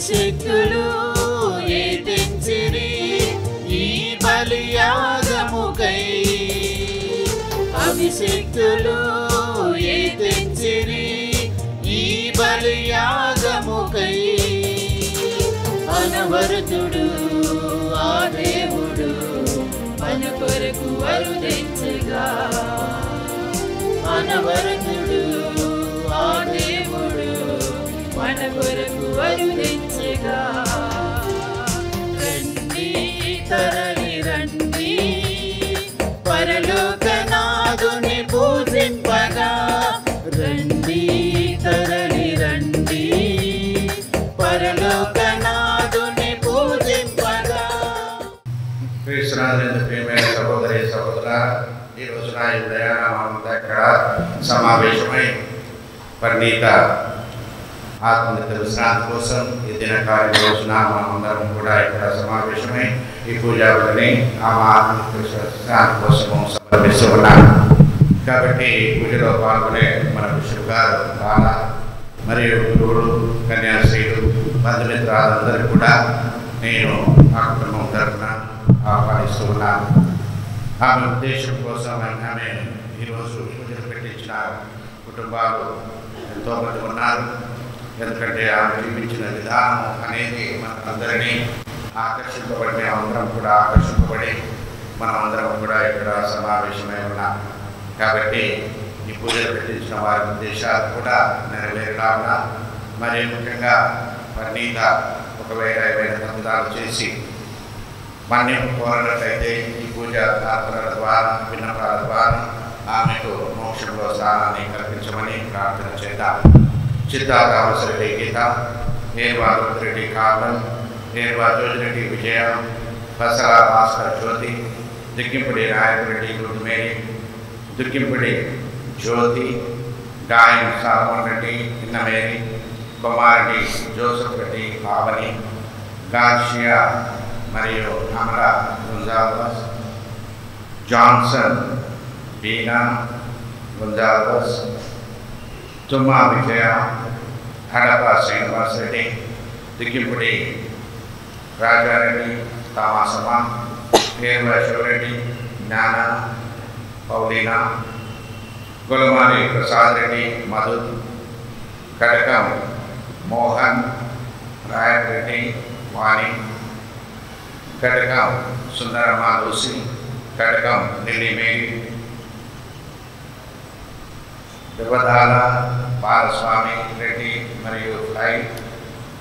అభిషేక్తులు ఏతించిరి ఈ బలియాగముకై అభిషేక్తులు ఏతించిరి ఈ బలియాగముకై అనవరతుడు ఆ దేవుడు మన కొరకు వరుదించగా అనవరతుడు ఆ దేవుడు మన కొరకు వరుదించగా రండి తరలి రండి పరలోకనాథుని పూజింపగా రండి తరలి రండి పరలోకనాథుని పూజింపగా. క్రీస్తునాథుని ప్రియమైన సహోదరి సహోదరా, ఈ రోజున ఈ ఉదయాన్నంతా ఇక్కడ సమావేశమై పరిణీత ఆత్మనిత్య విశ్రాంతి కోసం ఈ దినకాల రోజున మనమందరం కూడా ఇక్కడ సమావేశమై ఈ పూజావిధిని ఆత్మనిత్య విశ్రాంతి కోసము సమర్పిస్తూ ఉన్నాను. కాబట్టి పూజలో పాల్గొనే మన బిషప్ గారు బాల మరియు గురువులు కన్యాశ్రీలు బంధుమిత్రాలందరూ కూడా నేను ఆ కుటుంబం తరఫున ఆహ్వానిస్తూ ఉన్నాను. ఆమె ఉద్దేశం కోసం ఆమె ఈరోజు పూజలు పెట్టించిన కుటుంబాలు ఎంతోమంది ఉన్నారు. ఎందుకంటే ఆమె చూపించిన విధానం అనేది మనందరినీ ఆకర్షింపబడి మేమందరం కూడా ఆకర్షింపబడి మనమందరం కూడా ఇక్కడ సమావేశమై ఉన్నాం. కాబట్టి ఈ పూజలు పెట్టించిన వారి ఉద్దేశాలు కూడా నెరవేరడాలా మరి ముఖ్యంగా పరిణీత ఒకవేళ ఏవైనా తప్పిదాలు చేసి మన్యం కోరినట్లయితే ఈ పూజ ప్రార్థనల ద్వారా విన్నపాల ద్వారా ఆమెకు మోక్షంలో స్థానాన్ని కల్పించమని ప్రార్థన చేద్దాం. చిత్తా రామశ్రెడ్డి గీత, ఏర్వారు రెడ్డి కార్బన్, ఏర్వారు జోజిరెడ్డి విజయ, బసరా భాస్కర్ జ్యోతి, దిక్కింపుడి నాయకురెడ్డి గుడ్డుమేరి, దుక్కింపుడి జ్యోతి, గాయం సాల్మన్ రెడ్డి ఇన్నమేరి, కుమారెడ్డి జోసఫ్ రెడ్డి పావని, గార్షియా మరియు Amara Gonsalves, Johnson Beena Gonsalves, Thumma Vijaya, Hadapa Srinivas Reddy, Dikkimpudi Rajareddy Thamasamma, Sivareddy, Gnana Paulina, Gulamari Prasad Reddy Madhu, Katakam Mohan, Rayareddy Vani, Katakam Sundaramma Lucy, Katakam నెల్లిమేరి, దేవదాల బాలస్వామి రెడ్డి మరియు ఫ్లై,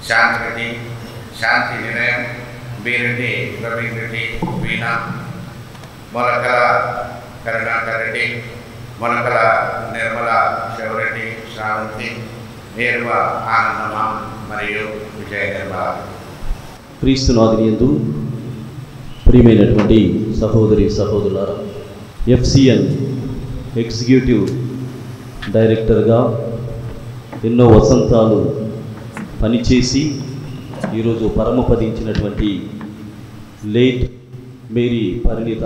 శాంతి రెడ్డి, శాంతి నిలయం, బీరెడ్డి ప్రవీణ్ రెడ్డి వీణా, మొలకల కరుణాకర్ రెడ్డి, మొలకల నిర్మల శివరెడ్డి శ్రావంతి, నేర్వ ఆనందమ్మ మరియు విజయ నిర్మల. క్రీస్తునాథుని యందు ప్రియమైనటువంటి సహోదరి సహోదరులారా, FCN ఎగ్జిక్యూటివ్ డైరెక్టర్గా ఎన్నో వసంతాలు పనిచేసి ఈరోజు పరమపదించినటువంటి లేట్ మేరీ పరిణిత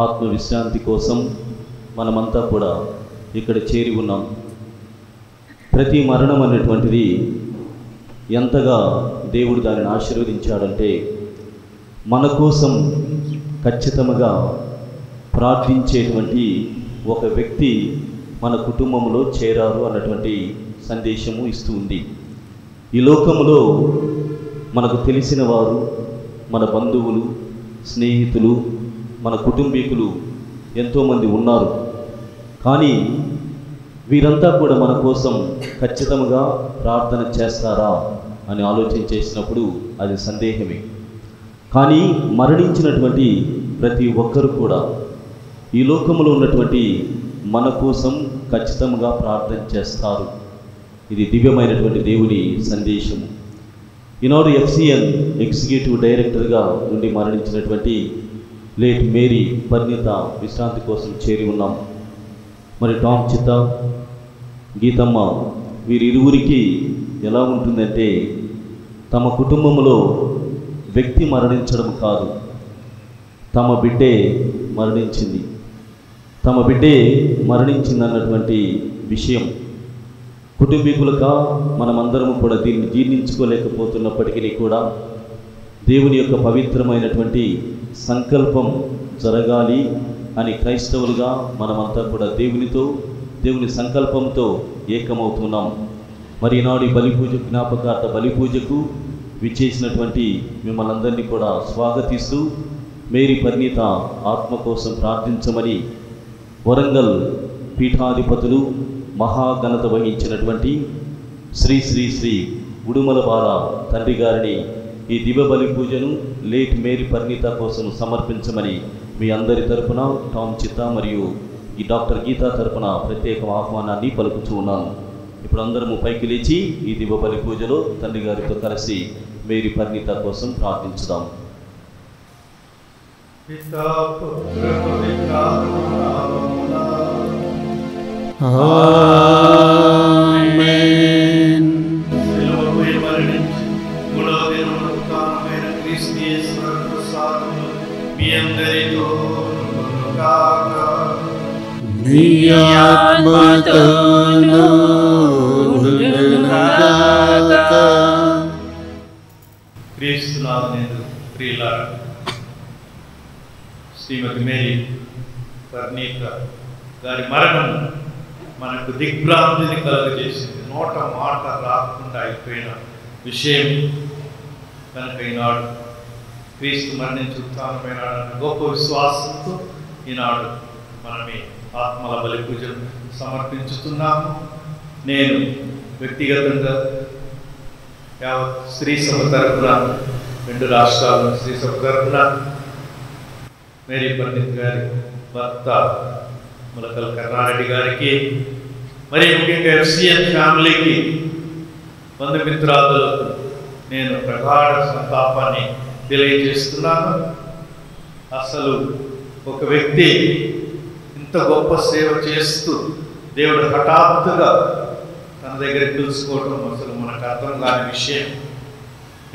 ఆత్మవిశ్రాంతి కోసం మనమంతా కూడా ఇక్కడ చేరి ఉన్నాం. ప్రతి మరణం అనేటువంటిది ఎంతగా దేవుడు దానిని ఆశీర్వదించాడంటే మన కోసం ఖచ్చితంగా ప్రార్థించేటువంటి ఒక వ్యక్తి మన కుటుంబంలో చేరారు అన్నటువంటి సందేశము ఇస్తూ ఉంది. ఈ లోకంలో మనకు తెలిసిన వారు, మన బంధువులు, స్నేహితులు, మన కుటుంబీకులు ఎంతోమంది ఉన్నారు. కానీ వీరంతా కూడా మన కోసం ఖచ్చితంగా ప్రార్థన చేస్తారా అని ఆలోచన చేసినప్పుడు అది సందేహమే. కానీ మరణించినటువంటి ప్రతి ఒక్కరు కూడా ఈ లోకంలో ఉన్నటువంటి మన కోసం ఖచ్చితంగా ప్రార్థన చేస్తారు. ఇది దివ్యమైనటువంటి దేవుని సందేశము. ఈనాడు FCN ఎగ్జిక్యూటివ్ డైరెక్టర్గా నుండి మరణించినటువంటి లేట్ మేరీ పరిణిత విశ్రాంతి కోసం చేరి ఉన్నాం. మరి టామ్ చిత్త, గీతమ్మ వీరిరువురికి ఎలా ఉంటుందంటే తమ కుటుంబంలో వ్యక్తి మరణించడం కాదు, తమ బిడ్డే మరణించింది. తమ బిడ్డే మరణించిందన్నటువంటి విషయం కుటుంబీకులుగా మనమందరము కూడా దీన్ని జీర్ణించుకోలేకపోతున్నప్పటికీ కూడా దేవుని యొక్క పవిత్రమైనటువంటి సంకల్పం జరగాలి అని క్రైస్తవులుగా మనమంతా కూడా దేవుని సంకల్పంతో ఏకమవుతున్నాం. మరి ఈనాడు బలిపూజ జ్ఞాపకార్థ బలిపూజకు విచ్చేసినటువంటి మిమ్మల్ని అందరినీ కూడా స్వాగతిస్తూ మేరీ పరిణీత ఆత్మ కోసం ప్రార్థించమని వరంగల్ పీఠాధిపతులు మహాఘనత వహించినటువంటి శ్రీ శ్రీ శ్రీ ఉడుమల బాల తండ్రి గారిని ఈ దివ్య బలి పూజను లేట్ మేరీ పరిణీత కోసం సమర్పించమని మీ అందరి తరపున టామ్ చిత్తా మరియు ఈ డాక్టర్ గీతా తరపున ప్రత్యేక ఆహ్వానాన్ని పలుకుతూ ఉన్నాను. ఇప్పుడు అందరము పైకి లేచి ఈ దివ్య బలి పూజలో తండ్రి గారితో కలిసి మేరీ పరిణీత కోసం ప్రార్థించుదాం. నీ ఆత్మతోను ఉండునుగాక. క్రీస్తునాథుని ప్రియులారా, శ్రీమతి మేరీ పరిణీత గారి మరణం మనకు దిగ్భ్రాంతిని కలుగజేసింది. నోట మాట రాకుండా అయిపోయిన విషయం కనుక ఈనాడు క్రీస్తు మరణించి ఉత్థానమైనాడన్న గొప్ప విశ్వాసంతో ఈనాడు మనమే ఆత్మల బలి పూజను సమర్పించుతున్నాము. నేను వ్యక్తిగతంగా యావత్ స్త్రీ సభ తరఫున 2 రాష్ట్రాల స్త్రీ సభ తరఫున మేరీ పరిణీత గారి భర్త ములకల్ కరుణారెడ్డి గారికి, మరి ముఖ్యంగా ఎఫ్సిఎన్ ఫ్యామిలీకి, బంధుమిత్రాదులకు నేను ప్రగాఢ సంతాపాన్ని తెలియజేస్తున్నాను. అసలు ఒక వ్యక్తి ఇంత గొప్ప సేవ చేస్తూ దేవుడు హఠాత్తుగా తన దగ్గరికి పిలుచుకోవటం అసలు మనకు అర్థం కాని విషయం.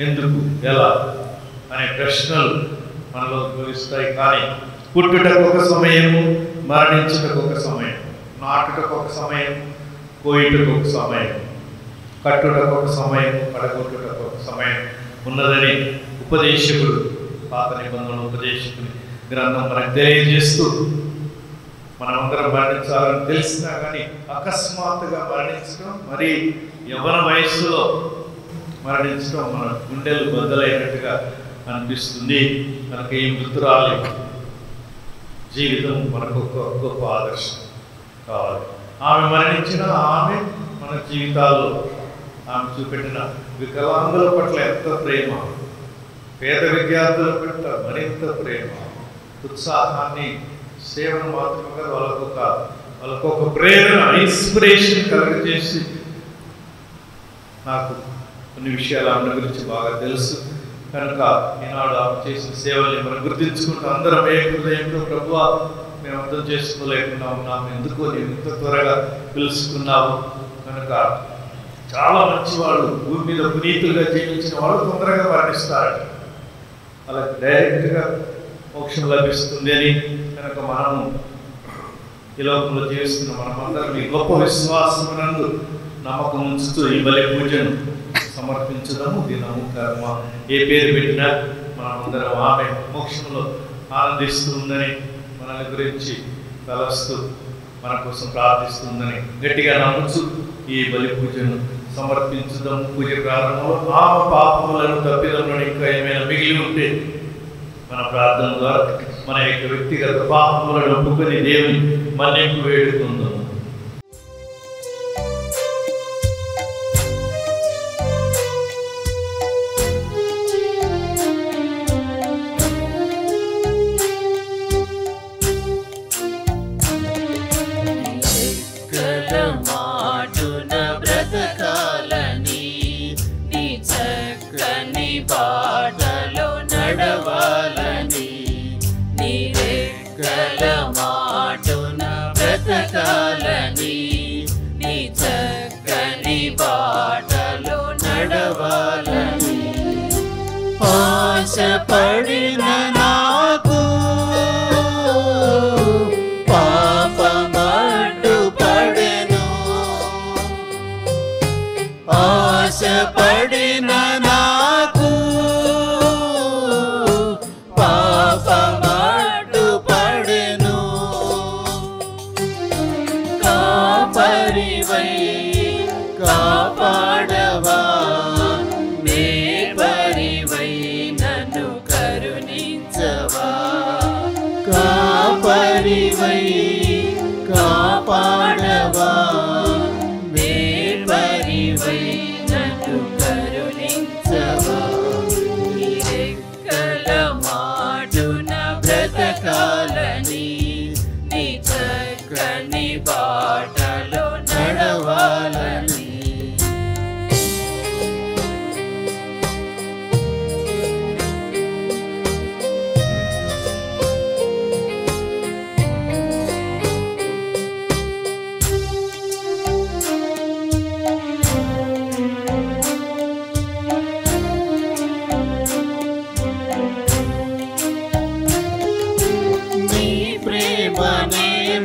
ఎందుకు, ఎలా అనే ప్రశ్నలు మనలో ఉద్భవిస్తాయి. కానీ పుట్టుటకు ఒక సమయం, మరణించుటకు ఒక సమయం, నాటుటకు ఒక సమయం, కోయుటకు ఒక సమయం, కట్టుటకు ఒక సమయం, పడగొట్టుటకు ఒక సమయం ఉన్నదని ఉపదేశకుడు, పాత నిబంధనల ఉపదేశకుని గ్రంథం మనకు తెలియజేస్తూ, మనమందరం మరణించాలని తెలిసినా కానీ అకస్మాత్తుగా మరణించడం, మరి యవ్వన వయస్సులో మరణించడం మన గుండెలు బద్దలైనట్టుగా అనిపిస్తుంది. మనకి ఈ మృతురాలి జీవితం మనకు ఒక గొప్ప ఆదర్శం కావాలి. ఆమె మరణించిన ఆమె మన జీవితాల్లో ఆమె చూపెట్టిన వికలాంగుల పట్ల ఎంత ప్రేమ, పేద విద్యార్థుల పట్ల మరింత ప్రేమ, ఉత్సాహాన్ని, సేవను మాత్రమే వాళ్ళకొక ప్రేరణ, ఇన్స్పిరేషన్ కలుగజేసి, నాకు కొన్ని విషయాలు ఆమె గురించి బాగా తెలుసు కనుక ఈనాడు ఆమె చేసిన సేవల్ని మనం గుర్తించుకుంటూ అందరం ఏ హృదయంతో ప్రభువా మేము అర్థం చేసుకోలేకుండా ఉన్నాము, ఎందుకో నేను ఇంత త్వరగా పిలుచుకున్నావు కనుక చాలా మంచి వాళ్ళు, భూమి మీద పునీతులుగా జీవించిన వాళ్ళు తొందరగా మరణిస్తారు, వాళ్ళకి డైరెక్ట్గా మోక్షం లభిస్తుంది అని కనుక మనము ఈ లోకంలో జీవిస్తున్న మనమందరం ఈ గొప్ప విశ్వాసమునందు నమ్మకం ఉంచుతూ ఈ బలి పూజను సమర్పించడము దినము కర్మ. ఏ పేరు పెట్టినా మనమందరం ఆమె మోక్షంలో ఆనందిస్తుందని, మనల్ని గురించి తలస్తూ మన కోసం ప్రార్థిస్తుందని గట్టిగా నమ్ముచు ఈ బలి పూజను సమర్పించుదాము. పూజ ప్రారంభంలో ఆమె పాపములను, తప్పిదములను ఇంకా ఏమైనా మిగిలి ఉంటే మన ప్రార్థన ద్వారా మన యొక్క వ్యక్తిగత పాపములను ఒప్పుకొని దేవుని మన్నింపు వేడుకుందాము. ఆశపడిన నాకు పాపమడ్డు పడెను, కాపాడవా కాపరివై కాపాడవా వేపరివై నన్ను కరుణించవా నీ రెక్కల మాటున బ్రతకాలని నీ చక్కని బాటలో నడవాలని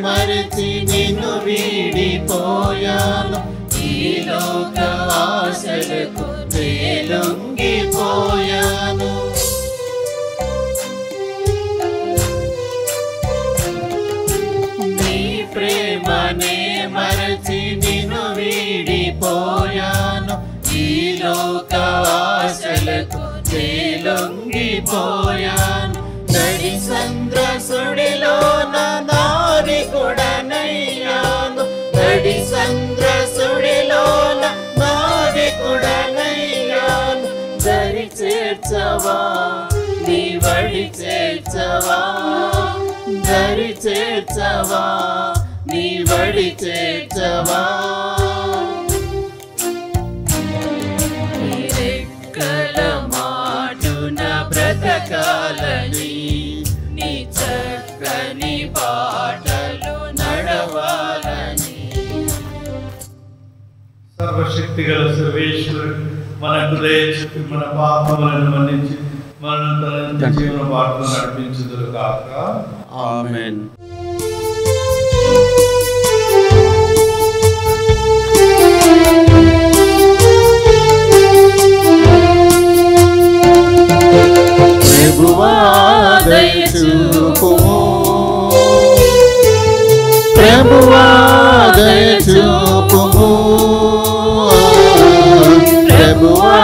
మరచి నిన్ను వీడిపోయాను ఈ లోక ఆశలకు లొంగిపోయాను నీ ప్రేమనే మరచి నిన్ను వీడిపోయాను ఈ లోక ఆశలకు లొంగిపోయాను నడి సంద్రసుడిలో నావికుడనయ్యాను నడి సంద్రసుడిలోన నావికుడనయ్యాను దరి చేర్చవా నీ వడి చేర్చవా దరి చేర్చవా నీ వడి చేర్చవా నీ రెక్కల మాటున బ్రతకాలని నీ చక్కని బాటలు నడవాలని సర్వశక్తి గల సర్వేశ్వరుడు మనకు దయచూపి మన పాపములను మన్నించి మనల్ని తన నిత్య జీవన బాటలో నడిపించుదురు గాక. ఆమేన్. ప్రభువా దయ చూపుము ప్రభువా దయ చూపుము ప్రభువా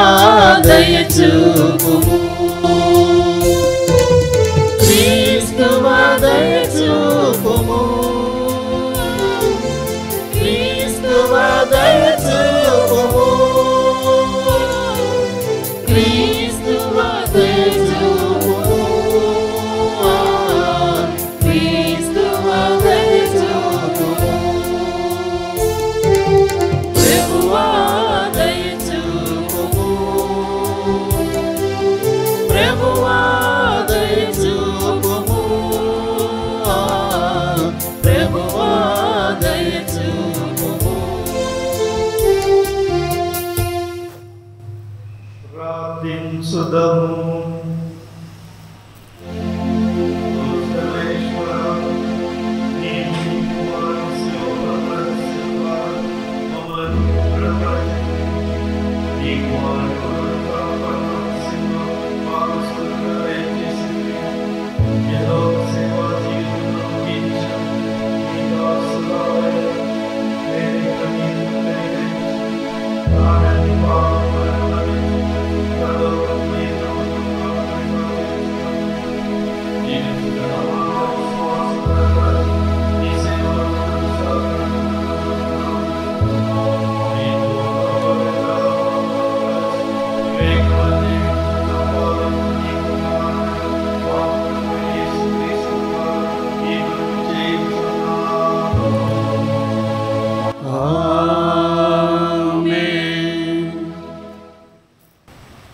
దయ చూపుము క్రీస్తువా దయ చూపుము క్రీస్తువా దయ చూపుము క్రీస్తువా దయ చూపుము క్రీస్తువా దయ చూపుము ప్రభువా దయ చూపుము ప్రభువా దయ చూపుము ప్రభువా దయ చూపుము ప్రార్థించుదము.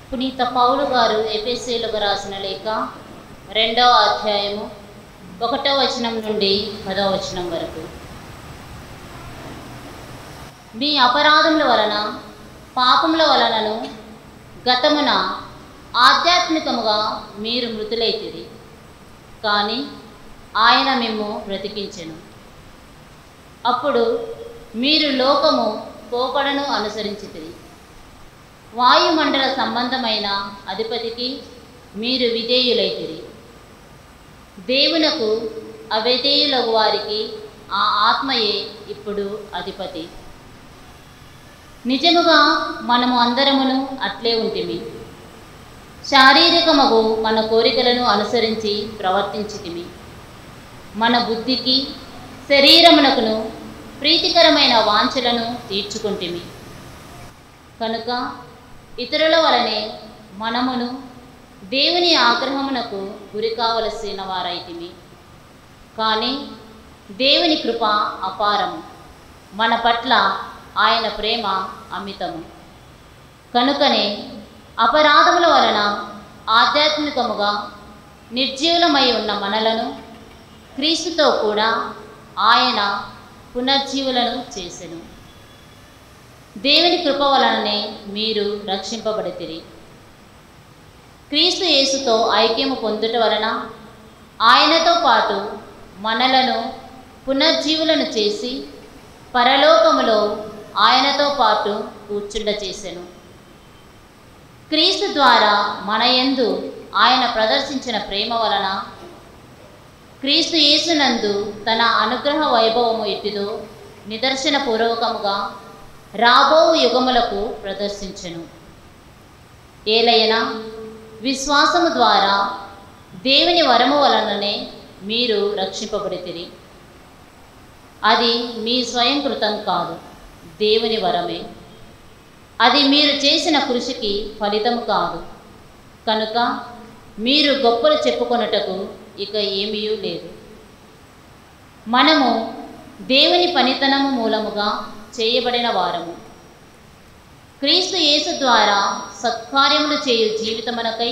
పునీత పౌలు గారు ఎఫెసీయులకు రాసిన లేఖ 2వ అధ్యాయము 1వ వచనం నుండి 10వ వచనం వరకు. మీ అపరాధముల వలన పాపముల వలనను గతమున ఆధ్యాత్మికముగా మీరు మృతులైతిరి, కానీ ఆయన మిమ్ము బ్రతికించెను. అప్పుడు మీరు లోకము పోకడను అనుసరించితిరి. వాయుమండల సంబంధమైన అధిపతికి మీరు విధేయులైతిరి. దేవునకు అవిధేయులగు వారికి ఆ ఆత్మయే ఇప్పుడు అధిపతి. నిజముగా మనము అందరమును అట్లే ఉంటిమి. శారీరకమగు మన కోరికలను అనుసరించి ప్రవర్తించితిమి. మన బుద్ధికి శరీరమునకును ప్రీతికరమైన వాంఛలను తీర్చుకుంటిమి. కనుక ఇతరుల వలనే మనమును దేవుని ఆగ్రహమునకు గురి కావలసిన వారైతిమి. కానీ దేవుని కృప అపారము, మన పట్ల ఆయన ప్రేమ అమితము. కనుకనే అపరాధముల వలన ఆధ్యాత్మికముగా నిర్జీవులమై ఉన్న మనలను క్రీస్తుతో కూడా ఆయన పునర్జీవులను చేసెను. దేవుని కృప వలననే మీరు రక్షింపబడితిరి. క్రీస్తు యేసుతో ఐక్యము పొందుట వలన ఆయనతో పాటు మనలను పునర్జీవులను చేసి పరలోకములో ఆయనతో పాటు కూర్చుండ చేసెను. క్రీస్తు ద్వారా మన యందు ఆయన ప్రదర్శించిన ప్రేమ వలన క్రీస్తు యేసునందు తన అనుగ్రహ వైభవము ఎట్టిదో నిదర్శనపూర్వకముగా రాబో యుగములకు ప్రదర్శించెను. ఏలయనా విశ్వాసము ద్వారా దేవుని వరము వలననే మీరు రక్షింపబడితిరి. అది మీ స్వయం కృతం కాదు, దేవుని వరమే. అది మీరు చేసిన కృషికి ఫలితము కాదు. కనుక మీరు గొప్పలు చెప్పుకొనుటకు ఇక ఏమీ లేదు. మనము దేవుని పనితనము మూలముగా చేయబడిన వారము. క్రీస్తు యేసు ద్వారా సత్కార్యములు చేయు జీవితమునకై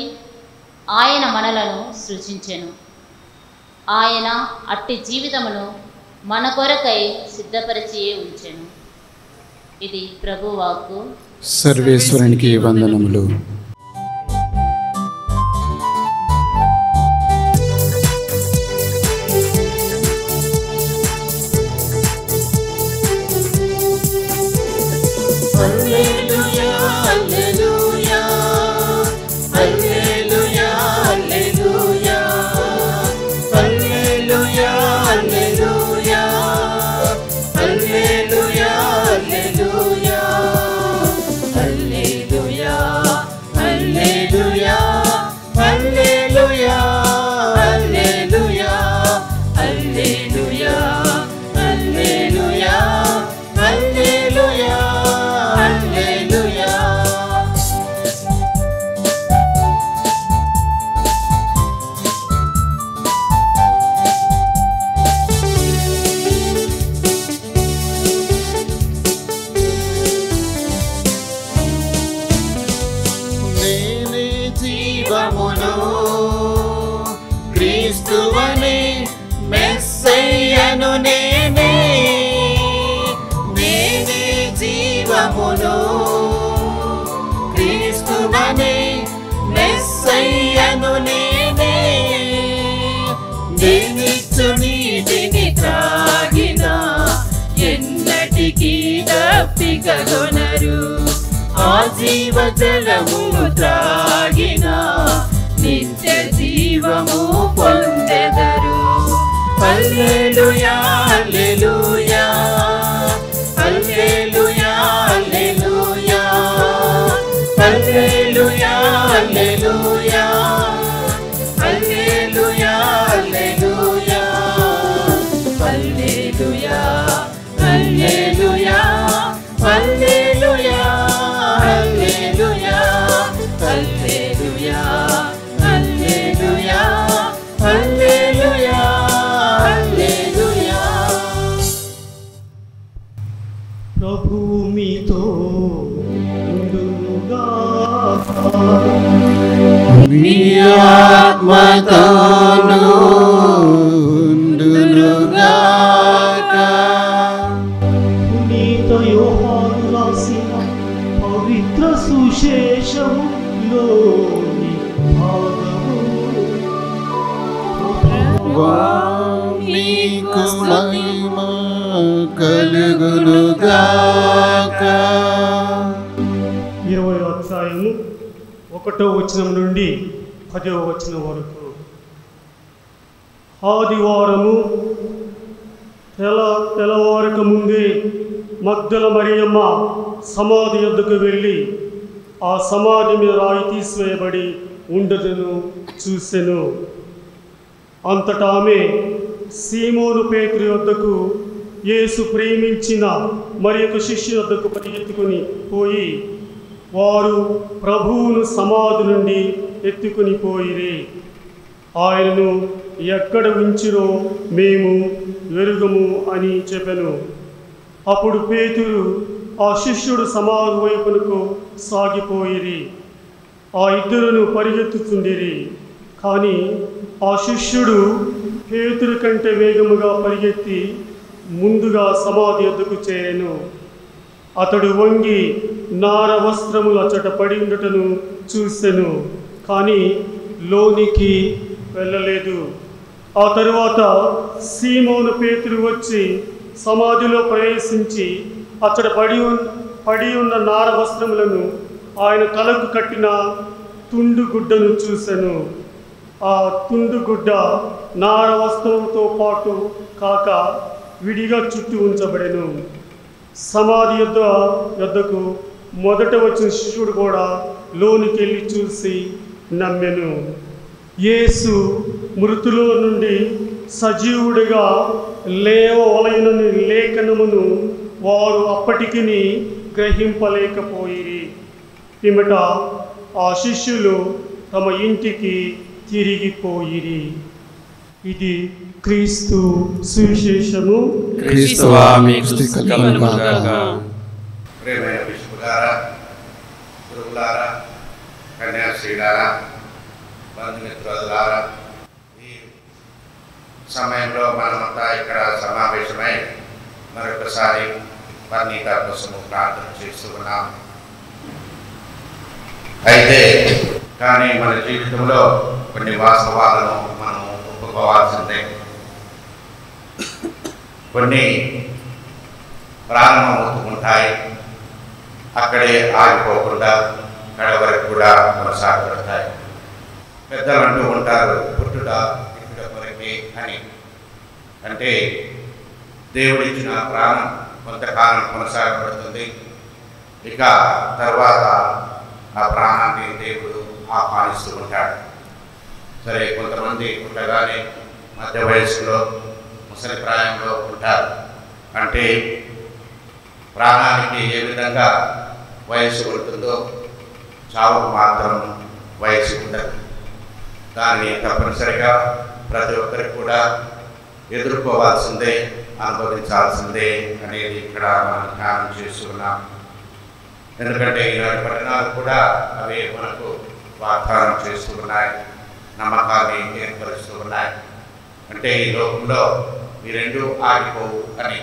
ఆయన మనలను సృజించెను. ఆయన అట్టి జీవితమును మన కొరకై సిద్ధపరిచియే ఉంచెను. ఇది ప్రభువాక్కు. సర్వేశ్వరునికి వందనములు. జీవ జలము త్రాగిన నిత్య జీవము పొందెదరు. హల్లెలూయా హల్లెలూయా హల్లెలూయా హల్లెలూయా హల్లెలూయా హల్లెలూయా హల్లెలూయా హల్లెలూయా హల్లెలూయా హల్లెలూయా హల్లెలూయా ప్రభువు మీతో మీ ఆత్మతోను ఉండునుగాక. పునీత యోహాను రాసిన పవిత్ర సుశేషములోని భాగము. మీకు మహిమ కలుగునుగాక. 20వ అధ్యాయము 1వ వచనం నుండి 10వ వచనం వరకు. ఆదివారము తెల్లవారక ముందే మగ్దల మరియమ్మ సమాధి యొద్దకు వెళ్ళి ఆ సమాధి మీద రాయి తీసివేయబడి ఉండదును చూసెను. అంతటా ఆమె సీమోను పేతురు వద్దకు, యేసు ప్రేమించిన మరి ఒక శిష్యుని వద్దకు పరిగెత్తుకుని పోయి వారు ప్రభువును సమాధి నుండి ఎత్తుకుని పోయిరి. ఆయనను ఎక్కడ ఉంచిరో మేము ఎరుగము అని చెప్పెను. అప్పుడు పేతురు ఆ శిష్యుడు సమాధి వైపునకు సాగిపోయిరి. ఆ ఇద్దరును పరిగెత్తుతుండిరి. కానీ ఆ శిష్యుడు పేతురు కంటే వేగముగా పరిగెత్తి ముందుగా సమాధి వద్దకు చేరెను. అతడు వంగి నార వస్త్రములు అచ్చట పడి ఉండటను చూసెను, కానీ లోనికి వెళ్ళలేదు. ఆ తరువాత సీమోను పేతురు వచ్చి సమాధిలో ప్రవేశించి అచ్చట పడి ఉన్న నార వస్త్రములను ఆయన తలకు కట్టిన తుండు గుడ్డను చూసెను. ఆ తుండు గుడ్డ నార వస్త్రముతో పాటు కాక విడిగా చుట్టూ ఉంచబడెను. సమాధి యొద్దకు మొదట వచ్చిన శిష్యుడు కూడా లోనికి వెళ్ళి చూసి నమ్మెను. యేసు మృతులో నుండి సజీవుడిగా లేవవలెనని లేఖనమును వారు అప్పటికి గ్రహింపలేకపోయిరి. పిమ్మట ఆ శిష్యులు తమ ఇంటికి తిరిగిపోయిరి. ఇది క్రీస్తు సువిశేషము. క్రీస్తువా మీకు స్తుతి కలుగునుగాక. ప్రియమైన బిషపులారా, గురువులారా, కన్యాశ్రీలారా, బంధుమిత్రులారా, ఈ సమయంలో మనమంతా ఇక్కడ సమావేశమై మరొకసారి వర్ణిక కోసము ప్రార్థన చేస్తూ ఉన్నాం. అయితే కానీ మన జీవితంలో కొన్ని వాస్తవాలను మనం ఒప్పుకోవాల్సిందే. కొన్ని ప్రారంభమవుతూ ఉంటాయి, అక్కడే ఆగిపోకుండా కడ వరకు కూడా కొనసాగబడతాయి. పెద్దలు అంటూ ఉంటారు, పుట్టుట ఇప్పుడ కొరకే అని. అంటే దేవుడిచ్చిన ప్రాణం కొంతకాలం కొనసాగబడుతుంది. ఇక తర్వాత ఆ ప్రాణాన్ని దేవుడు ఆహ్వానిస్తూ ఉంటాడు. సరే, కొంతమంది ఉండగానే మధ్య వయస్సులో ముసలి ప్రాయంలో ఉంటారు. అంటే ప్రాణానికి ఏ విధంగా వయస్సు ఉంటుందో చావుకు మాత్రం వయస్సు ఉండదు. దాన్ని తప్పనిసరిగా ప్రతి ఒక్కరికి కూడా ఎదుర్కోవాల్సిందే, అనుభవించాల్సిందే అనేది ఇక్కడ మనం ధ్యానం చేస్తున్నాం. ఎందుకంటే ఈనాటి పట్టణాలు కూడా అవి మనకు వాగ్దానం చేస్తూ ఉన్నాయి, నమ్మకాన్ని ఏర్పరుస్తూ ఉన్నాయి. అంటే ఈ లోకంలో ఈ రెండు ఆగిపోవు అని.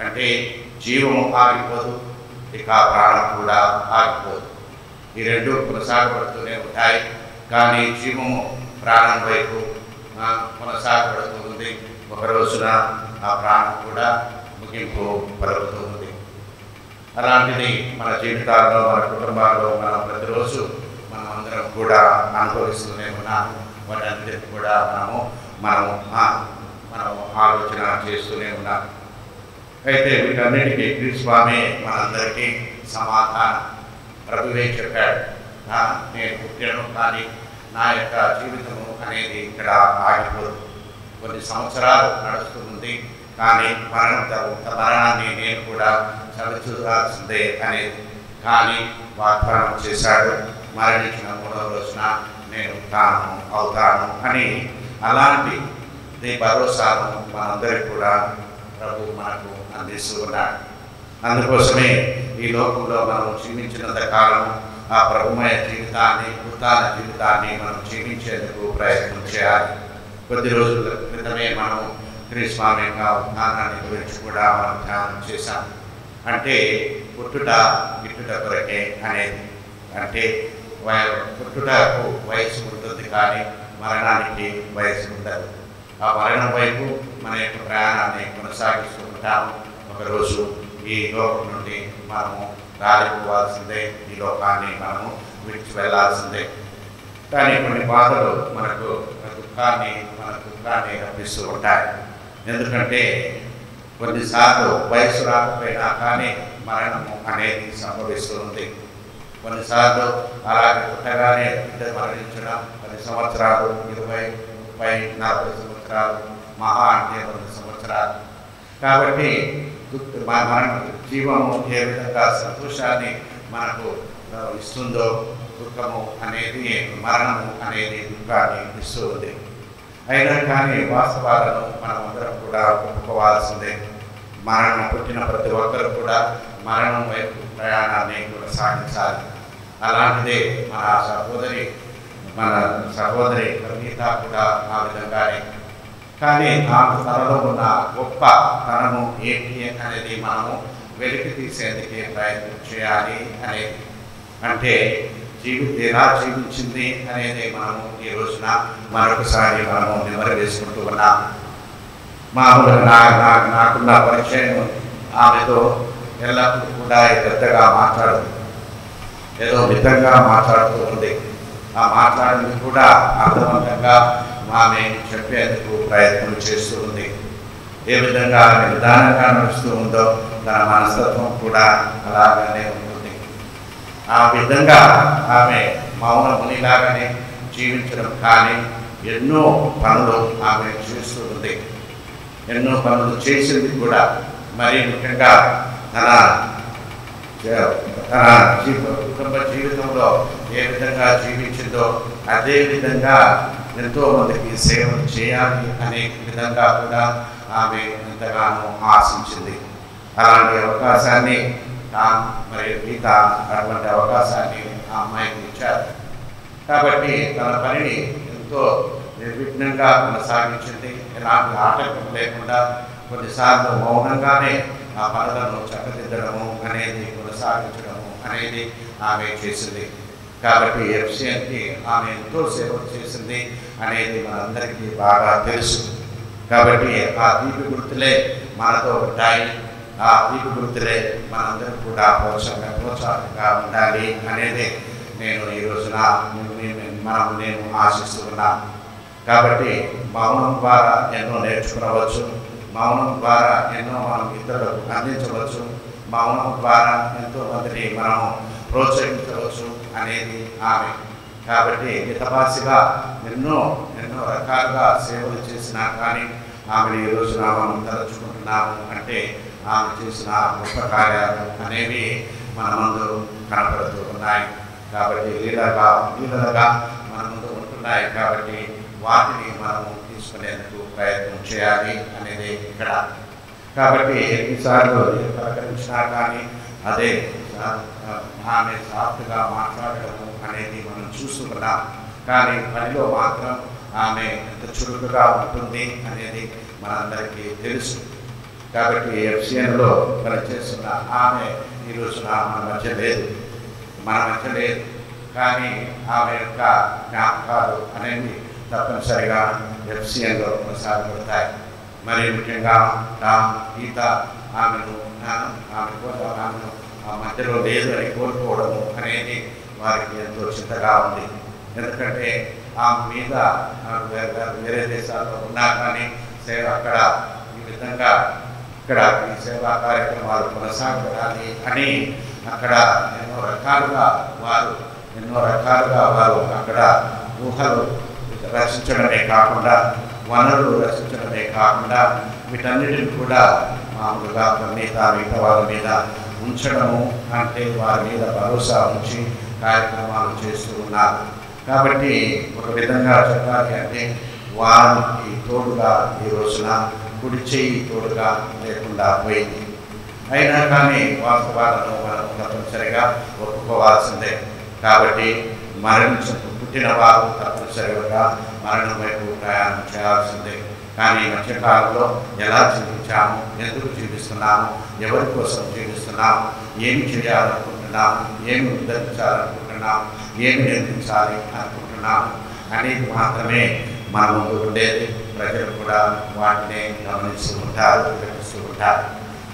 అంటే జీవము ఆగిపోదు, ఇక ప్రాణం కూడా ఆగిపోదు. ఈ రెండు కొనసాగబడుతూనే ఉంటాయి. కానీ జీవము ప్రాణం వైపు కొనసాగబడుతూ ఉంది. ఒక రోజున ఆ ప్రాణం కూడా ముగింపు పలుకుతూ ఉంది. అలాంటిది మన జీవితాల్లో, మన కుటుంబాల్లో మనం ప్రతిరోజు మనం అందరం కూడా అనుభవిస్తూనే ఉన్నాము. వాటన్నిటిని కూడా మనం ఆలోచన చేస్తూనే ఉన్నాం. అయితే వీటన్నిటికీ క్రీస్తు స్వామి మనందరికీ సమాధానం ప్రభువే చెప్పాడు. నేను పుట్టాను, కానీ నా యొక్క జీవితము అనేది ఇక్కడ ఆగిపోదు. కొన్ని సంవత్సరాలు నడుస్తూ ఉంది, కానీ మరణాన్ని నేను కూడా చవిచూడాల్సిందే అనేది. కానీ వాగ్దానం చేశాడు, మరణించిన 3వ రోజున నేను తాను అవుతాను అని. అలాంటి భరోసాను మనందరికీ కూడా ప్రభు మనకు అందిస్తూ ఉన్నాడు. అందుకోసమే ఈ లోకంలో మనం జీవించినంత కాలం ఆ ప్రభుమయ జీవితాన్ని, ఉత్తాన జీవితాన్ని మనం జీవించేందుకు ప్రయత్నం చేయాలి. కొద్ది రోజుల క్రితమే మనం క్రీస్తు స్వామి యొక్క ఉత్థానాన్ని గురించి కూడా మనం ధ్యానం చేశాం. అంటే పుట్టుట గిట్టుట కొరకే అనేది. అంటే పుట్టుటకు వయసు ఉంటుంది, కానీ మరణానికి వయసు ఉండదు. ఆ మరణం వైపు మన యొక్క ప్రయాణాన్ని కొనసాగిస్తూ ఉంటాము. ఒకరోజు ఈ లోకం నుండి మనము రాలిపోవాల్సిందే, ఈ లోకాన్ని మనము విడిచి వెళ్ళాల్సిందే. కానీ కొన్ని బాధలు మనకు దుఃఖాన్ని రప్పిస్తూ ఉంటాయి. ఎందుకంటే కొన్నిసార్లు వయసు రాకపోయినా కానీ మరణము అనేది సంభవిస్తూ ఉంది. కొన్నిసార్లు అలాగే పుట్టగానే బిడ్డ మరణించడం 10 సంవత్సరాలు, 20, 30, 40 సంవత్సరాలు, మహా అంటే 100 సంవత్సరాలు. కాబట్టి మన జీవము ఏ విధంగా సంతోషాన్ని మనకు ఇస్తుందో, దుఃఖము అనేది, మరణము అనేది దుఃఖాన్ని ఇస్తూ ఉంది. అయినా కానీ వాస్తవాలను మనమందరం కూడా ఒప్పుకోవాల్సిందే. మరణం పుట్టిన ప్రతి ఒక్కరు కూడా మరణం వైపు ప్రయాణాన్ని కొనసాగించాలి. అలాంటిదే మన సహోదరి కవిత కూడా ఆ విధంగానే. కానీ తనలో ఉన్న గొప్ప తనము ఏంటి అనేది మనము వెలికి తీసేందుకే ప్రయత్నం చేయాలి అనేది. అంటే ఎలా జీవించింది అనేది మనము ఈ రోజున మరొకసారి మనము నెమరు వేసుకుంటూ ఉన్నాం. మామూలుగా నాకున్న పరిచయం ఆమెతో ఎల్లప్పుడూ కూడా పెద్దగా మాట్లాడదు, ఏదో మితంగా మాట్లాడుతూ ఉంది. ఆ మాట్లాడింది కూడా అర్థవంతంగా ఆమె చెప్పేందుకు ప్రయత్నం చేస్తూ ఉంది. ఏ విధంగా ఆమె నిదానంగా నడుస్తూ ఉందో తన మనస్తత్వం కూడా అలాగనే ఉంటుంది. ఆ విధంగా ఆమె మౌన మునిలాగానే జీవించడం కానీ ఎన్నో పనులు ఆమె చేస్తూ ఉంది. ఎన్నో పనులు చేసింది కూడా. మరి ముఖ్యంగా తన కుటుంబ జీవితంలో ఏ విధంగా జీవించిందో అదే విధంగా ఎంతో మందికి సేవలు చేయాలి అనే విధంగా కూడా ఆమె ఎంతగానో ఆశించింది. అలాంటి అవకాశాన్ని మరి గీత అటువంటి అవకాశాన్ని ఆ అమ్మాయికి ఇచ్చారు. కాబట్టి తన పనిని ఎంతో నిర్విఘ్నంగా కొనసాగించింది. ఎలాంటి ఆటంకం లేకుండా కొన్నిసార్లు మౌనంగానే ఆ పనులను చక్కదిద్దడము అనేది, కొనసాగించడము అనేది ఆమె చేసింది. కాబట్టి ఎఫ్సిఎన్కి ఆమె ఎంతో సేవలు చేసింది అనేది మనందరికీ బాగా తెలుసు. కాబట్టి ఆ దీపి గుర్తులే మనతో ఉంటాయి. ఆ దీపి గుర్తులే మనందరూ కూడా ప్రోత్సాహంగా ఉండాలి అనేది నేను ఈ రోజున నేను ఆశిస్తూ ఉన్నాను. కాబట్టి మౌనం ద్వారా ఎన్నో నేర్చుకునవచ్చు, మౌనం ద్వారా ఎన్నో మనం ఇతరులకు అందించవచ్చు, మౌనం ద్వారా ఎంతో మందిని మనము ప్రోత్సహించవచ్చు అనేది ఆమె. కాబట్టి మితభాషగా ఎన్నో రకాలుగా సేవలు చేసినా కానీ ఆమెను ఈ రోజున మనం తలుచుకుంటున్నాము అంటే ఆమె చేసిన గొప్ప కార్యాలు అనేవి మన ముందు కనపడుతూ ఉన్నాయి. కాబట్టి లీలలుగా మన ముందు ఉంటున్నాయి. కాబట్టి వాటిని మనము తీసుకునేందుకు ప్రయత్నం చేయాలి అనేది ఇక్కడ. కాబట్టి ఎన్నిసార్లు ప్రకటించినా కానీ అదే ఆమె సాఫ్ట్గా మాట్లాడటము అనేది మనం చూస్తున్నాం. కానీ పనిలో మాత్రం ఆమె ఎంత చురుకుగా ఉంటుంది అనేది మనందరికీ తెలుసు. కాబట్టి ఎఫ్సిఎన్లో పనిచేస్తున్న ఆమె ఈ రోజున మన మధ్య లేదు. కానీ ఆమె యొక్క జ్ఞాపకాలు అనేవి తప్పనిసరిగా ఎఫ్సిఎన్లో కొనసాగబడతాయి. మరి ముఖ్యంగా గీత ఆమెను ఆ మధ్యలో లేదు అని కోరుకోవడము అనేది వారికి ఎంతో చింతగా ఉంది. ఎందుకంటే ఆమె మీద వేరే దేశాల్లో ఉన్నా కానీ అక్కడ ఈ విధంగా ఇక్కడ ఈ సేవా కార్యక్రమాలు కొనసాగాలి అని అక్కడ ఎన్నో రకాలుగా వారు అక్కడ ఊహలు రచించడమే కాకుండా, వనరులు రచించడమే కాకుండా వీటన్నిటిని కూడా మామూలుగా మిగతా వాళ్ళ మీద ఉంచడము అంటే వారి మీద భరోసా ఉంచి కార్యక్రమాలు చేస్తూ ఉన్నారు. కాబట్టి ఒక విధంగా చెప్పాలి అంటే వారికి తోడుగా ఈ రోజున కుడి చేయి తోడుగా లేకుండా పోయింది. అయినా కానీ వాస్తవాలను మనం తప్పనిసరిగా ఒప్పుకోవాల్సిందే. కాబట్టి పుట్టిన వారు తప్పనిసరిగా మరణం వైపు ప్రయాణం చేయాల్సిందే. కానీ మధ్యకాలంలో ఎలా జీవించాము, ఎందుకు జీవిస్తున్నాము, ఎవరి కోసం జీవిస్తున్నాము, ఏమి చేయాలనుకుంటున్నాము, ఏమి ఉద్ధరించాలనుకుంటున్నాము, ఏమి నిర్మించాలి అనుకుంటున్నాము అనేది మాత్రమే మన ముందు ఉండేది. ప్రజలు కూడా వాటిని గమనిస్తూ ఉంటారు, గ్రహిస్తూ ఉంటారు.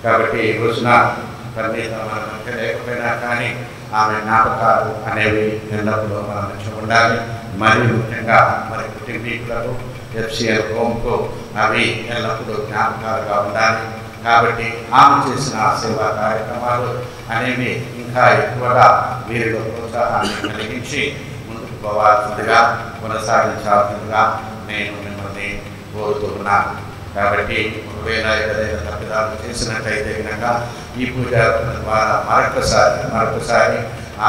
కాబట్టి ఈ రోజున పరిమితం మన మధ్య లేకపోయినా కానీ ఆమె జ్ఞాపకాలు అనేవి ఎల్లప్పుడూ మన మధ్య ఉండాలి. మరియు ముఖ్యంగా మరి కుటుంబీకులకు ఎఫ్సిఎల్ హోమ్కు అవి ఎల్లప్పుడూ జ్ఞాపకాలుగా ఉండాలి. కాబట్టి ఆమె చేసిన సేవా కార్యక్రమాలు అనేవి ఇంకా ఇంకా ఎక్కువగా వీరిలో ప్రోత్సాహాన్ని కలిగించి ముందుకు పోవాల్సిందిగా కొనసాగించాల్సిందిగా నేను మిమ్మల్ని కోరుతూ ఉన్నాను. కాబట్టి ఒకవేళ ఏదైనా తప్పిదాలు చేసినట్లయితే కనుక ఈ పూజ ద్వారా మరొకసారి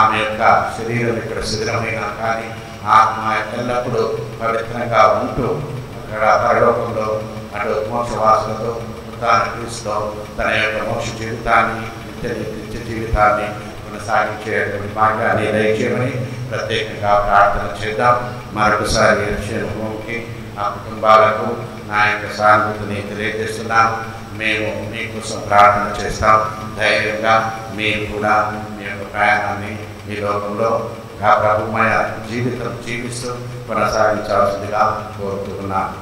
ఆమె యొక్క శరీరం ఇక్కడ శిథిలమైనా కానీ ఆత్మ ఎల్లప్పుడూ పవిత్రంగా ఉంటూ అక్కడ పరలోకంలో అటు మోక్షవాసులతో తాను క్రీస్తులో తన యొక్క మోక్ష జీవితాన్ని నిత్య జీవితాన్ని కొనసాగించేటువంటి భాగ్యాన్ని దయచేయమని ప్రత్యేకంగా ప్రార్థన చేద్దాం. మరొకసారి హోంకి ఆ కుటుంబాలకు నా యొక్క సానుభూతిని తెలియజేస్తున్నాను. మేము మీకోసం ప్రార్థన చేస్తాం. ధైర్యంగా మీరు కూడా మీ యొక్క ప్రయాణాన్ని ఈ లోకంలో ఆ ప్రభుమయ జీవితం జీవిస్తూ కొనసాగించాల్సిందిగా కోరుతున్నాను.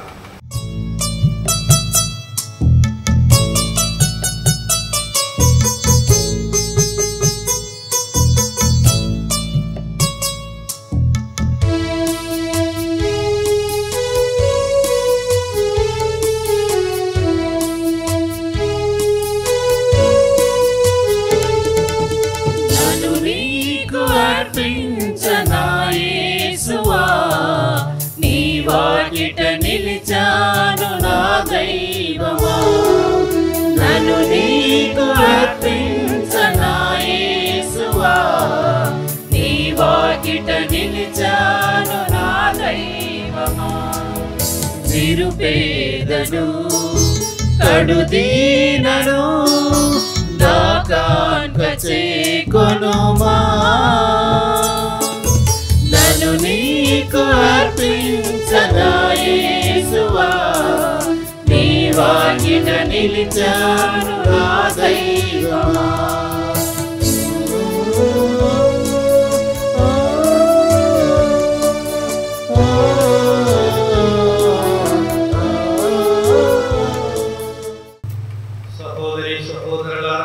నిలిచాను నా దైవమా, నన్ను నీకు అర్పించనా యేసువా, నీ వాకిట నిలిచాను నా దైవమా. నిరుపేదను కడుదీనను దాకాన్క చేకొనుమా, నన్ను నీకు అర్పించనా యేసువా, నీ వాకిట నిలిచాను నా దైవమా. సహోదరి సహోదరులారా,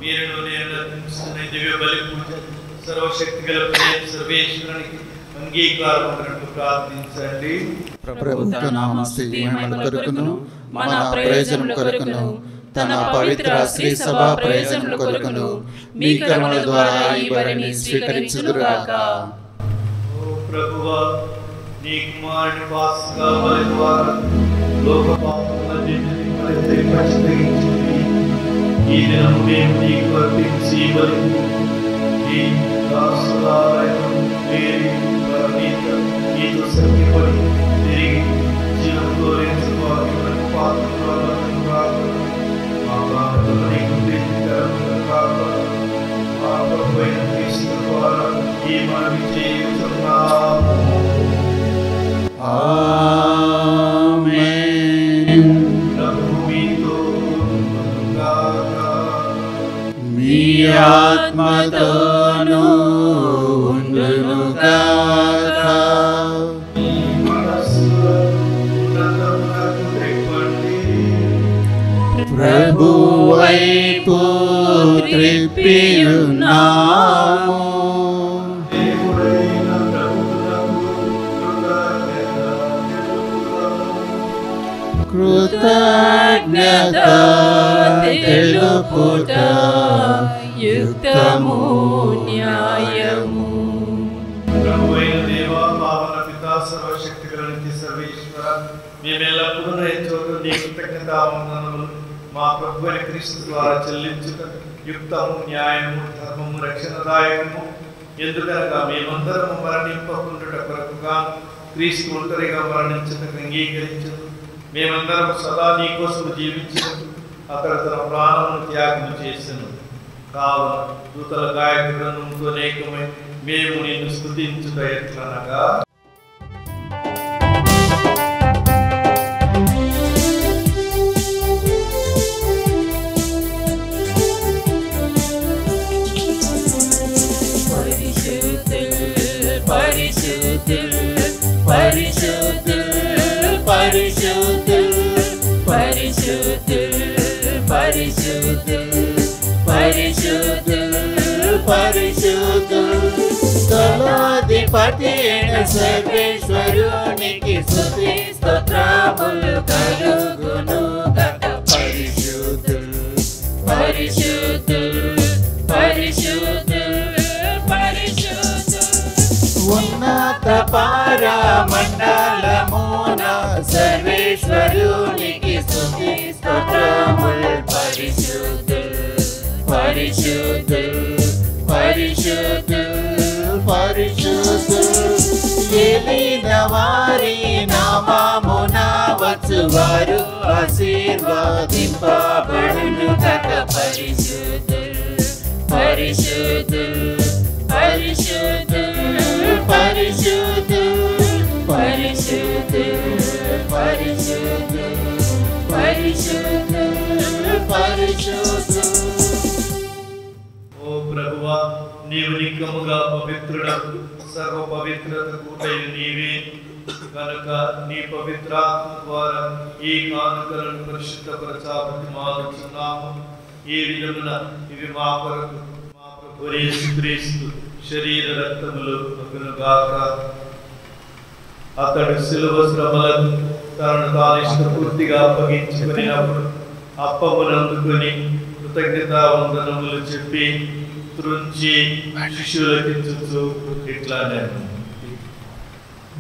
మీరు నేను అర్పిస్తున్న దివ్య బలి పూజ సర్వశక్తి గల సర్వేశ్వరునికి అంగీకారం ప్రార్థించండి. ప్రభుత్వ నామస్తు మహిమల కొరకును మన ప్రయోజనం కొరకును తన పవిత్ర శ్రీ సభ ప్రయోజనం కొరకును మీ కర్మల ద్వారా ఈ బలిని స్వీకరించుదురుగాక. ఓ ప్రభువా, నీ కుమారుని పాస్కా బలి ద్వారా లోక పాపములన్నిటిని పరిహరించింది. ఈ దినం మేము నీకు అర్పించి బలి ఈ దాసులాలయం మేరీ నీతో సత్యపడి తిరిగి జీవంతో లేచుకోవాలని పాత్రలను కాదు మా ప్రార్థన నీకు ప్రీతికరముగా కాదు మా ప్రభువైన క్రీస్తు ద్వారా ఈ మనవి చేయుచున్నాము. ఆమేన్. ప్రభువు మీతో ఉండుగాక. మీ ఆత్మతోనూ ఉండునుగాక. ప్రభు వైపు త్రిప్పియున్నాము. కృతజ్ఞత తెలుపుట యుక్తము న్యాయము. ప్రభువైన దేవా, పావన పితా, సర్వశక్తి గల నిత్య సర్వేశ్వర, మేమెల్లప్పుడూ చోటు నీ కృతజ్ఞతావందనములు మా ప్రభువైన క్రీస్తు ద్వారా చెల్లించుట యుక్తము న్యాయము ధర్మము రక్షణదాయకము. ఎందుకనగా మేమందరము మరణింపకుండుట కొరకుగా క్రీస్తు ఒంటరిగా మరణించుటకు అంగీకరించు. మేమందరం సదా నీ కోసం జీవించు. అతడు తన ప్రాణమును త్యాగం చేసెను. కావున దూతల గాయకులతో అనేకమై మేము నిన్ను స్తుతించుట ఎట్లనగా, స్థలాధిపతి అయిన సర్వేశ్వరునికి స్తుతి స్తోత్రములు కలుగును గాక. పరిశుద్ధులు పరిశుద్ధులు పరిశుద్ధులు మండలమున సర్వేశ్వరునికి స్తుతి స్తోత్రములు. పరిశుద్ధులు పరిశుద్ధులు పరిశుద్ధులు పరిశుద్ధులు. ఏలిన వారి నామమున వచ్చువారు ఆశీర్వదింపబడును కక. పరిశుద్ధులు పరిశుద్ధులు పరిశుద్ధులు పరిశుద్ధులు పరిశుద్ధులు పరిశుద్ధులు పరిశుద్ధులు పరిశుద్ధులు. ఓ ప్రభువా, నీవు నిక్కముగా పవిత్రుడవు, సర్వ పవిత్రత కూటయు నీవే కనుక నీ పవిత్రాత్మ ద్వారా ఈ కానుకలను పరిశుద్ధపరచాలని మానుచున్నాము. ఈ విధమున ఇవి మా కొరకు మా ప్రభు యేసుక్రీస్తు శరీర రక్తములు అగునుగాక. అతడు శిలువ శ్రమలను తనను తాను ఇష్టపూర్తిగా అప్పగించుకునేటప్పుడు అప్పమునందుకొని కృతజ్ఞతావందనములు చెప్పి త్రుంచి శిష్యులకిచ్చుచు ఇట్లానే,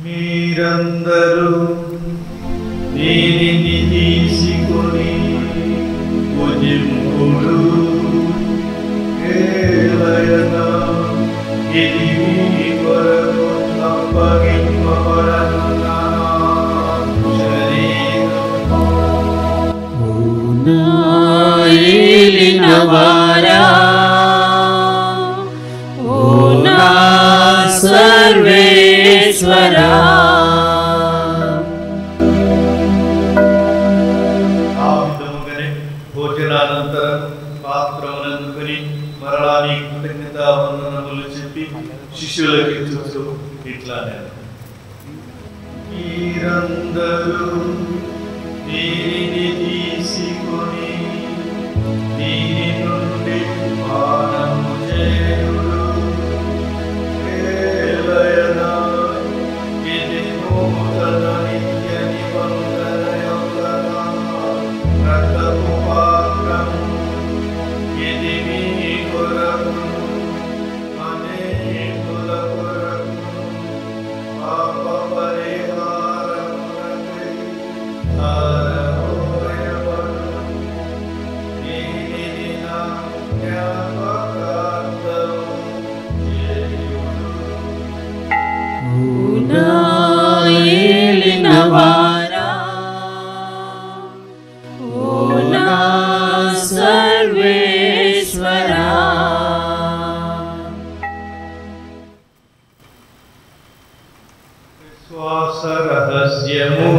మీరందరూ దీనిని తీసుకొని భుజింపుడు. ఏలయనా ఇది మీ కొరకు అప్పగింపబడనున్న శరీరము. ఏలినవారా ఓ నా సర్వేశ్వరా. ఆ విధముగానే భోజనానంతరం పాత్రమునందుకొని మరలా నీ కృతజ్ఞతావందనములు చెప్పి శిష్యులకి ఇచ్చుచు ఇట్లానే, మీరందరూ దీనిని తీసుకొని దీని నుండి పానము చేయుడు. ఏలయనా ఇది నూతన నిత్య నిబంధన యొక్క రక్తపు పాత్రము. ఇది మీ కొరకు అనేకుల కొరకు పాప పరిహారమునకై ధారపోయబడును. దీనిని నా జ్ఞాపకార్థము చేయుడు. నా ఏలినవారా ఓ నా సర్వేశ్వరా. విశ్వాస రహస్యము.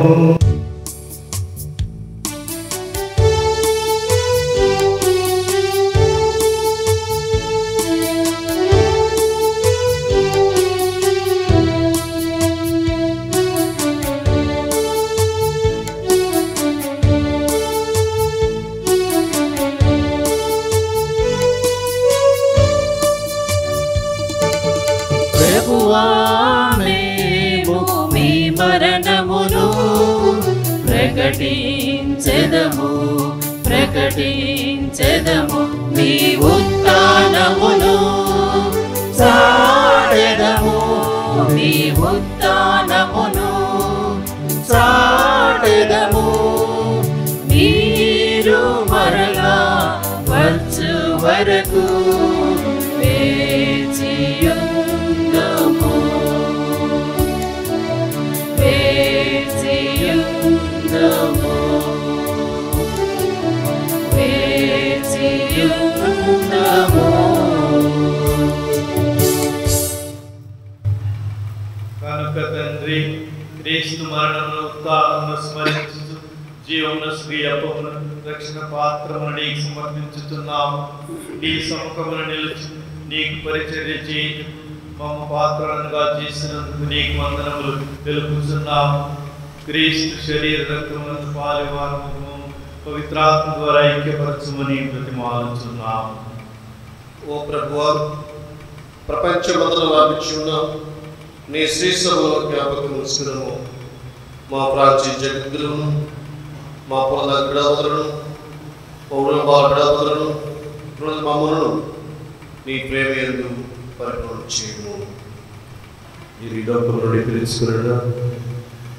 ప్రభువా, మేము మీ మరణమును ప్రకటించెదము ప్రకటించెదము. మీ ఉత్థానమును చాటెదము మీ ఉత్థానమును చాటెదము. మీరు మరలా వచ్చు వరకు వేచియుందుము వేచియుందుము వేచియుందుము. కనుక తండ్రి, క్రీస్తు మరణమును ఉత్థానమును స్మరించు జీవమున స్వీయ అప్పమును రక్షణ పాత్రమును నీకు సమర్పించుతున్నాము. నీ సముఖమును నిలిచి నీకు పరిచర్య చేయి మమ్మ పాత్రలుగా చేసినందుకు నీకు వందనములు తెలుపుతున్నాము. క్రీస్తు శరీర రక్తములను పాలివారము పవిత్రాత్మ ద్వారా ఐక్యపరచమని ప్రతిమాలుచున్నాము. ఓ ప్రభువా, ప్రపంచమంతటా వ్యాపించి ఉన్న నీ శ్రీ సభలో జ్ఞాపకం ఉంచుకున్నాము. మా ప్రాచీన జగద్గురువును, మా పొల గడవదలను, పౌరబాల గడవదలను, మమ్మలను నీ ప్రేమ యందు పరిపూర్ణ చేయము. ఈ లోకం నుండి పిలుచుకున్న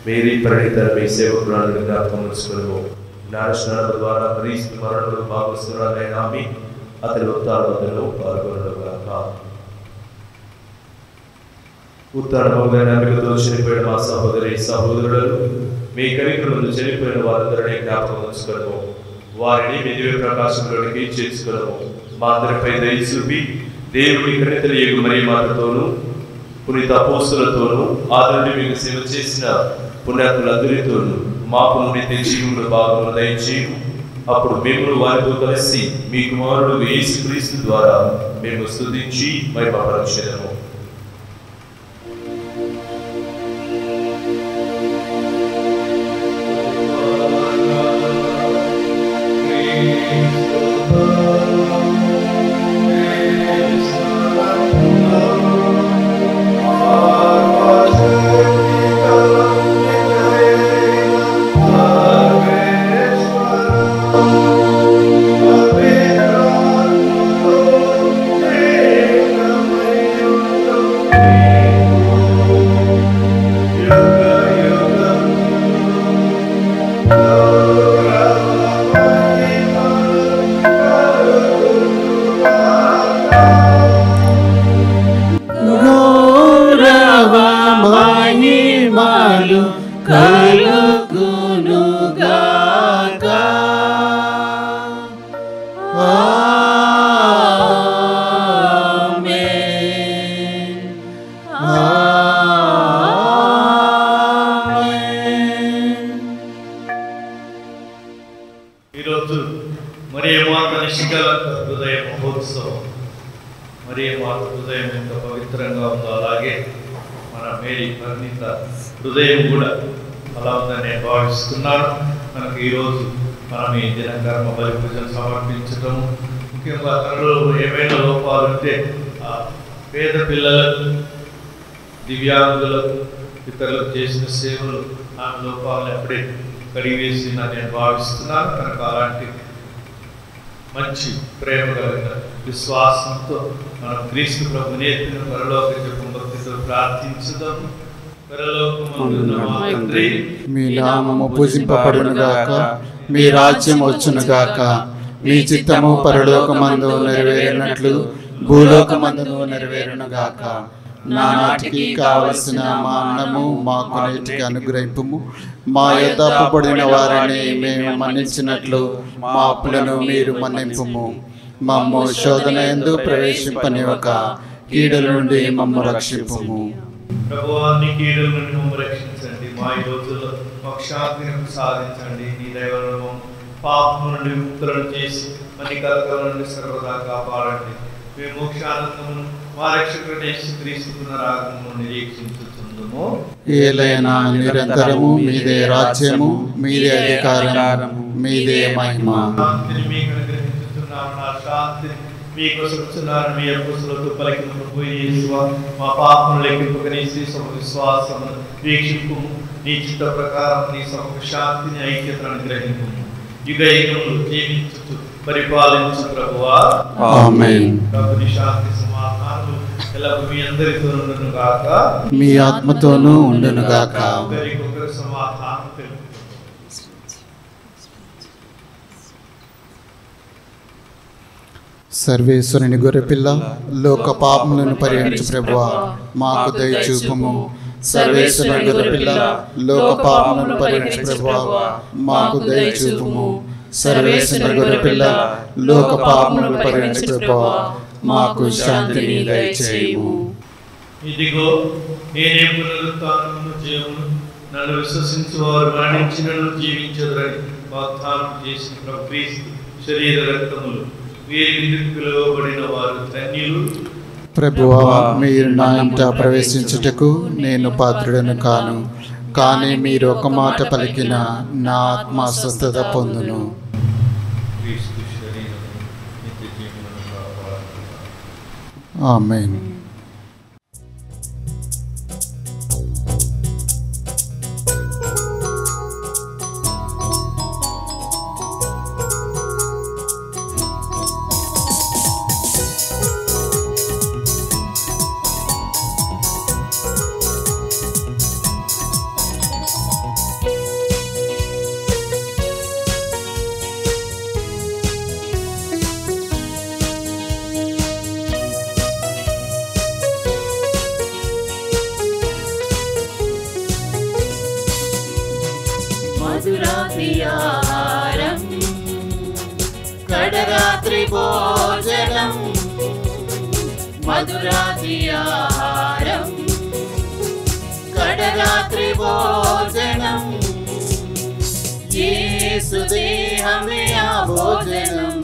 మేరీ ప్రణీత మీ సేవకురాలను జ్ఞాపకం ఉంచుకును. జ్ఞానస్నానం ద్వారా క్రీస్తు మరణంలో భాగస్తురాలైన ఆమె అతని ఉత్తానమందులో పాల్గొనగాక. ఉత్తానముగా నమ్మికతో చనిపోయిన మా సహోదరి సహోదరులను మీ కనికరమందు చనిపోయిన వారందరినీ జ్ఞాపకం ఉంచుకును. వారిని మీ దివ్య ప్రకాశంలోనికి చేర్చుకును. మా అందరిపై దయ చూపి దేవుని కనితలియగు మరియ మాతతోనూ పునీత అపోస్తులతోనూ ఆదరణి మీకు సేవ చేసిన పుణ్యాత్ములందరితోనూ మాకు నిత్య జీవులు భాగములు దయచేయు. అప్పుడు మేము వారితో కలిసి మీ కుమారుడు యేసుక్రీస్తు ద్వారా మేము స్తుతించి మహిమపరచెదము. ఈరోజు మరియ మాత నిష్కలంక హృదయ మహోత్సవం. మరియ మాత హృదయం ఎంత పవిత్రంగా ఉందో అలాగే మన మేరీ పరిణిత హృదయం కూడా అలా ఉందని నేను భావిస్తున్నాను. మనకు ఈరోజు మనం ఈ దినకర్మ బలి పూజలు సమర్పించటం, ముఖ్యంగా తనలో ఏమైనా లోపాలు ఉంటే ఆ పేద పిల్లలకు, దివ్యాంగులకు, ఇతరులకు చేసిన సేవలు ఆ లోపాలను అప్పుడే కడిగివేసిందని నేను భావిస్తున్నాను. కనుక అలాంటి మంచి ప్రేమ కలిగిన విశ్వాసంతో మనం క్రీస్తు ప్రభు నేర్పిన పరలోక జపం భక్తితో ప్రార్థించుదాం. పరలోకమందున్న మా తండ్రి, మీ నామము పూజింపబడునుగాక, మీ రాజ్యం వచ్చునుగాక, మీ చిత్తము పరలోకమందు నెరవేరినట్లు భూలోకమందును నెరవేరునుగాక. నానాటికి కావలసిన మా అన్నము మాకు నేటికి అనుగ్రహింపుము. మా యొద్ద అప్పుబడిన వారిని మేము మన్నించినట్లు మా అప్పులను మీరు మన్నింపుము. మమ్ము శోధన యందు ప్రవేశింపనివ్వక కీడుల నుండి మమ్ము రక్షింపుము. ప్రభువాన్ని కీడుల నుండి మమ్ము రక్షించండి. మా ఈ రోజుల్లో మోక్షాగ్ని సాధించండి. నీ దైవము పాపము నుండి ముక్తులను చేసి అన్ని కలకల నుండి సర్వదా కాపాడండి. మేము మోక్షానందమును మా రక్షకుడైన యేసుక్రీస్తు పునరాగమనము నిరీక్షించుచుందుము. ఏలైనా నిరంతరము మీదే రాజ్యము, మీదే అధికారము, మీదే మహిమ. శాంతిని మీకు అనుగ్రహించుచున్నాను, నా శాంతిని మీకు వసుకుచున్నాను. మీ అపోస్తలులతో పలికిన ప్రభువు యేసువా, మా పాపములను లెక్కింపక నీ శ్రీ సభ విశ్వాసమును వీక్షింపుము. నీ చిత్త ప్రకారం నీ సభకు శాంతిని ఐక్యతను అనుగ్రహింపుము. యుగ యుగములు జీవించుచు పరిపాలించు ప్రభువా. ఆమేన్. ప్రభుని శాంతి సమాధానము ఎల్లప్పుడూ మీ అందరితో ఉండును గాక, మీ ఆత్మతోనూ ఉండును గాక. ఒకరికొకరు సమాధానం తెలుపు. సర్వేశ్వరుని గొర్రెపిల్ల, లోక పాపములను పరిహరించు ప్రభువా, మాకు దయచూపుము. సర్వేశ్వరుని గొర్రెపిల్ల, లోక పాపములను పరిహరించు ప్రభువా, మాకు దయచూపుము. సర్వేశ్వరుని గొర్రెపిల్ల, లోక పాపములను పరిహరించు ప్రభువా, మాకు శాంతిని దయచేయుము. ఇదిగో నేనే పునరుత్థానమును జీవమును, నన్ను విశ్వసించు వారు మరణించినను జీవించదురని వాగ్దానం చేసిన ప్రభు క్రీస్తు శరీర రక్తములు వీరి విందుకు పిలువబడిన వారు ధన్యులు. ప్రభువా, మీరు నా ఇంట ప్రవేశించుటకు నేను పాత్రుడను కాను, కానీ మీరు ఒక మాట పలికిన నా ఆత్మ స్వస్థత పొందును. క్రీస్తు శరీరము నిత్య జీవమును కాపాడును. ఆమేన్. భోజనం మధురాతి ఆహారం కడరాత్రి భోజనం యేసు దేహమే ఆ భోజనం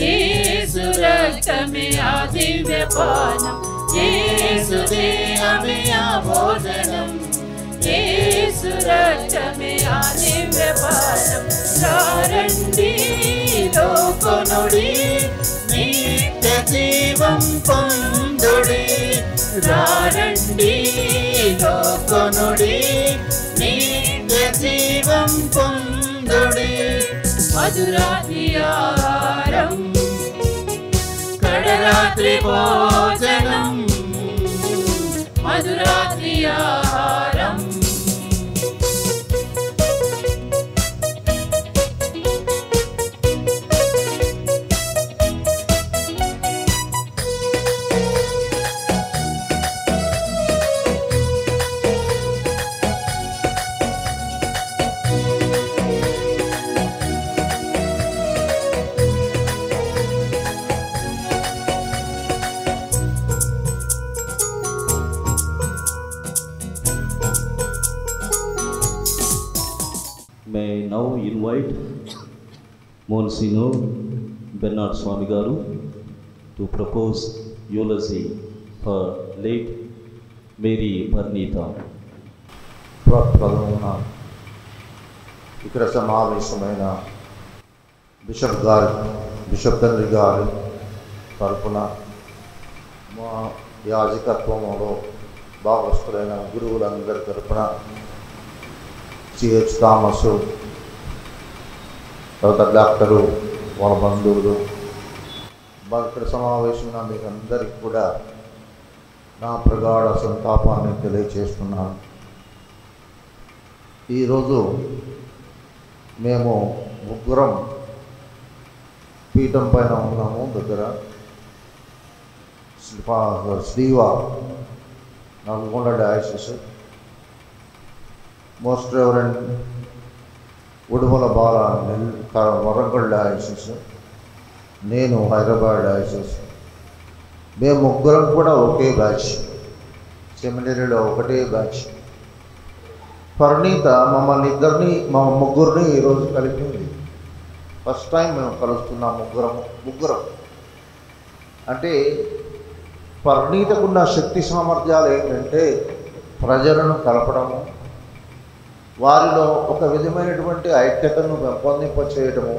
యేసు రక్తమే ఆ దివ్యపానం యేసు దేహమే ఆ భోజనం యేసు రక్తమే ఆ దివ్యపానం రండి లోకొనుడి నిత్య జీవం పొందుడి రండి లోకొనుడి నిత్య జీవం పొందుడి మధురాతి ఆహారం కడరాత్రి భోజనం మధురాతి ఆహారం May I now invite Monsignor Bernard Swami Garu to propose eulogy for late Mary Pernita. ప్రథమమున ఇక్కడ సమావేశమైన బిషప్ తండ్రి గారి తరపున మా యాజకత్వంలో భాగస్థులైన గురువులందరి తరపున సిహెచ్ థామస్ తర్వాత డాక్టరు వాళ్ళ బంధువులు ఇక్కడ సమావేశమైన మీకు అందరికీ కూడా నా ప్రగాఢ సంతాపాన్ని తెలియచేస్తున్నాను. ఈరోజు మేము ముగ్గురం పీఠం పైన ఉన్నాము. దగ్గర శ్రీవా Nalgonda diocese, most reverend Udumala Bala Warangal diocese, నేను హైదరాబాద్ డయాసిస్. మేము ముగ్గురం కూడా ఒకే బ్యాచ్, సెమినరీలో ఒకటే బ్యాచ్. పరిణీత మమ్మల్ని మా ముగ్గురిని ఈరోజు కలిపింది. ఫస్ట్ టైం మేము కలుస్తున్నాం ముగ్గురం. అంటే పరిణీతకున్న శక్తి సామర్థ్యాలు ఏంటంటే ప్రజలను కలపడము, వారిలో ఒక విధమైనటువంటి ఐక్యతను పెంపొందింపచేయటము,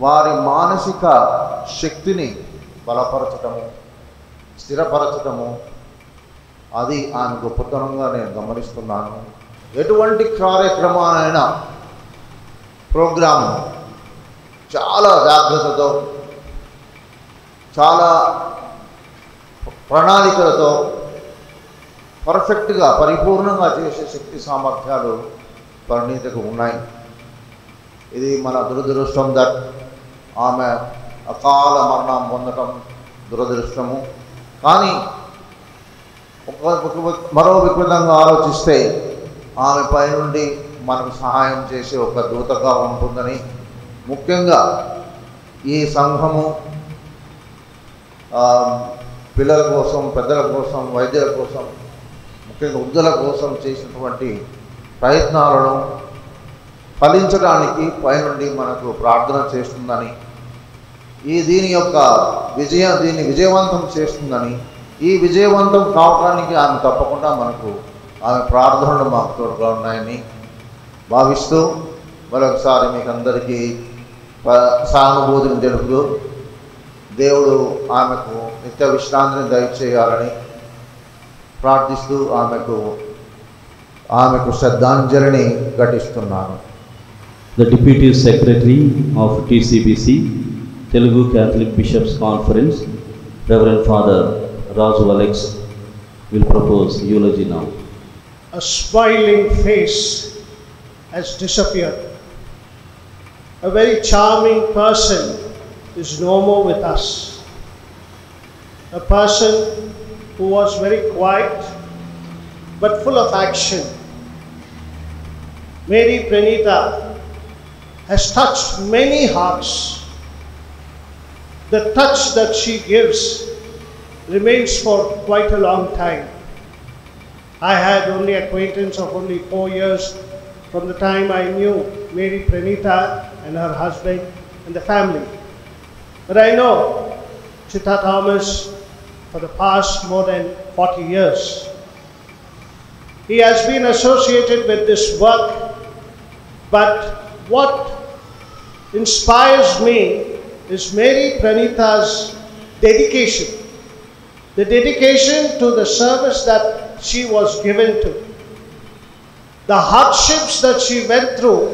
వారి మానసిక శక్తిని బలపరచటము, స్థిరపరచటము, అది ఆమె గొప్పతనంగా నేను గమనిస్తున్నాను. ఎటువంటి కార్యక్రమాలైనా ప్రోగ్రామ్ చాలా జాగ్రత్తతో, చాలా ప్రణాళికలతో పర్ఫెక్ట్గా పరిపూర్ణంగా చేసే శక్తి సామర్థ్యాలు పరిణీతకు ఉన్నాయి. ఇది మన దురదృష్టం దట్ ఆమె అకాల మరణం పొందటం దురదృష్టము. కానీ మరో విధంగా ఆలోచిస్తే ఆమె పైనుండి మనకు సహాయం చేసే ఒక దూతగా ఉంటుందని, ముఖ్యంగా ఈ సంఘము పిల్లల కోసం, పెద్దల కోసం, వైద్యుల కోసం, ముఖ్యంగా వృద్ధుల కోసం చేసినటువంటి ప్రయత్నాలను ఫలించడానికి పైనుండి మనకు ప్రార్థన చేస్తుందని, దీని విజయవంతం చేస్తుందని, ఈ విజయవంతం కావడానికి ఆమె తప్పకుండా ఆమె ప్రార్థనలు మాకు తోడుగా ఉన్నాయని భావిస్తూ మరొకసారి మీకు అందరికీ సానుభూతిని తెలుపుతూ దేవుడు ఆమెకు నిత్య విశ్రాంతిని దయచేయాలని ప్రార్థిస్తూ ఆమెకు శ్రద్ధాంజలిని ఘటిస్తున్నాను. The Deputy Secretary of TCBC, Telugu Catholic Bishops Conference, Reverend Father Raju Alex, will propose eulogy now. A smiling face has disappeared. A very charming person is no more with us. A person who was very quiet but full of action. Mary Pranita has touched many hearts. the touch that she gives remains for quite a long time. I had only acquaintance of only 4 years from the time I knew Mary Pranita and her husband and the family. But I know Chitta Thomas for the past more than 40 years. He has been associated with this work, but what inspires me is Mary Pranita's dedication. The dedication to the service that she was given to. The hardships that she went through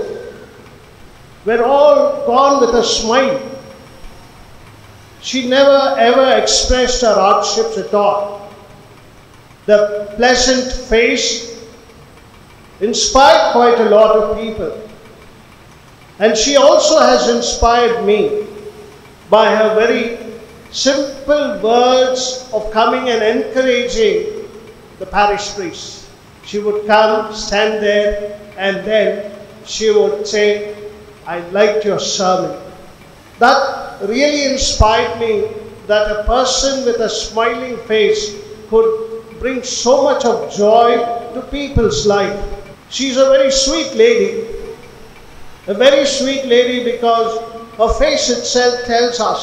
were all gone with a smile. She never ever expressed her hardships at all. The pleasant face inspired quite a lot of people. And she also has inspired me by her very simple words of coming and encouraging the parish priest. She would come, stand there, and then she would say, "I liked your sermon." That really inspired me, that a person with a smiling face could bring so much of joy to people's life. She's a very sweet lady. A very sweet lady because her face itself tells us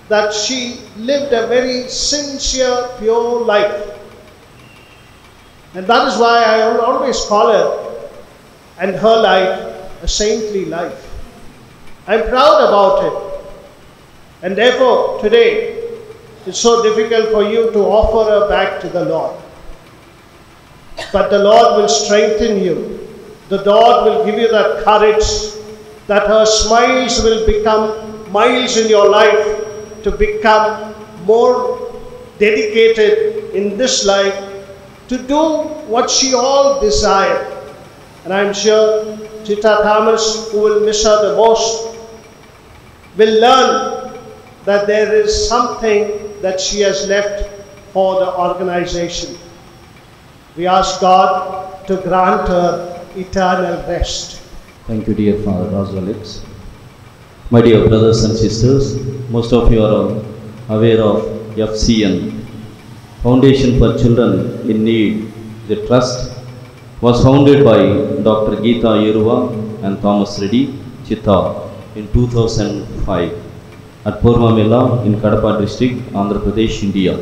that she lived a very sincere, pure life. And that is why I will always call her and her life a saintly life. I'm proud about it. And therefore, today, it's so difficult for you to offer her back to the Lord. But the Lord will strengthen you. The Lord will give you that courage, that her smiles will become miles in your life, to become more dedicated in this life, to do what she all desired. And I'm sure Chitta Thomas, who will miss her the most, will learn that there is something that she has left for the organization. We ask God to grant her eternal rest. Thank you, dear Father Razu Alex. My dear brothers and sisters, most of you are aware of FCN, Foundation for Children in Need. The trust was founded by Dr. Geeta Yeruva and Thomas Reddy, Chitta, in 2005 at Purvamela in Kadapa district, Andhra Pradesh, India.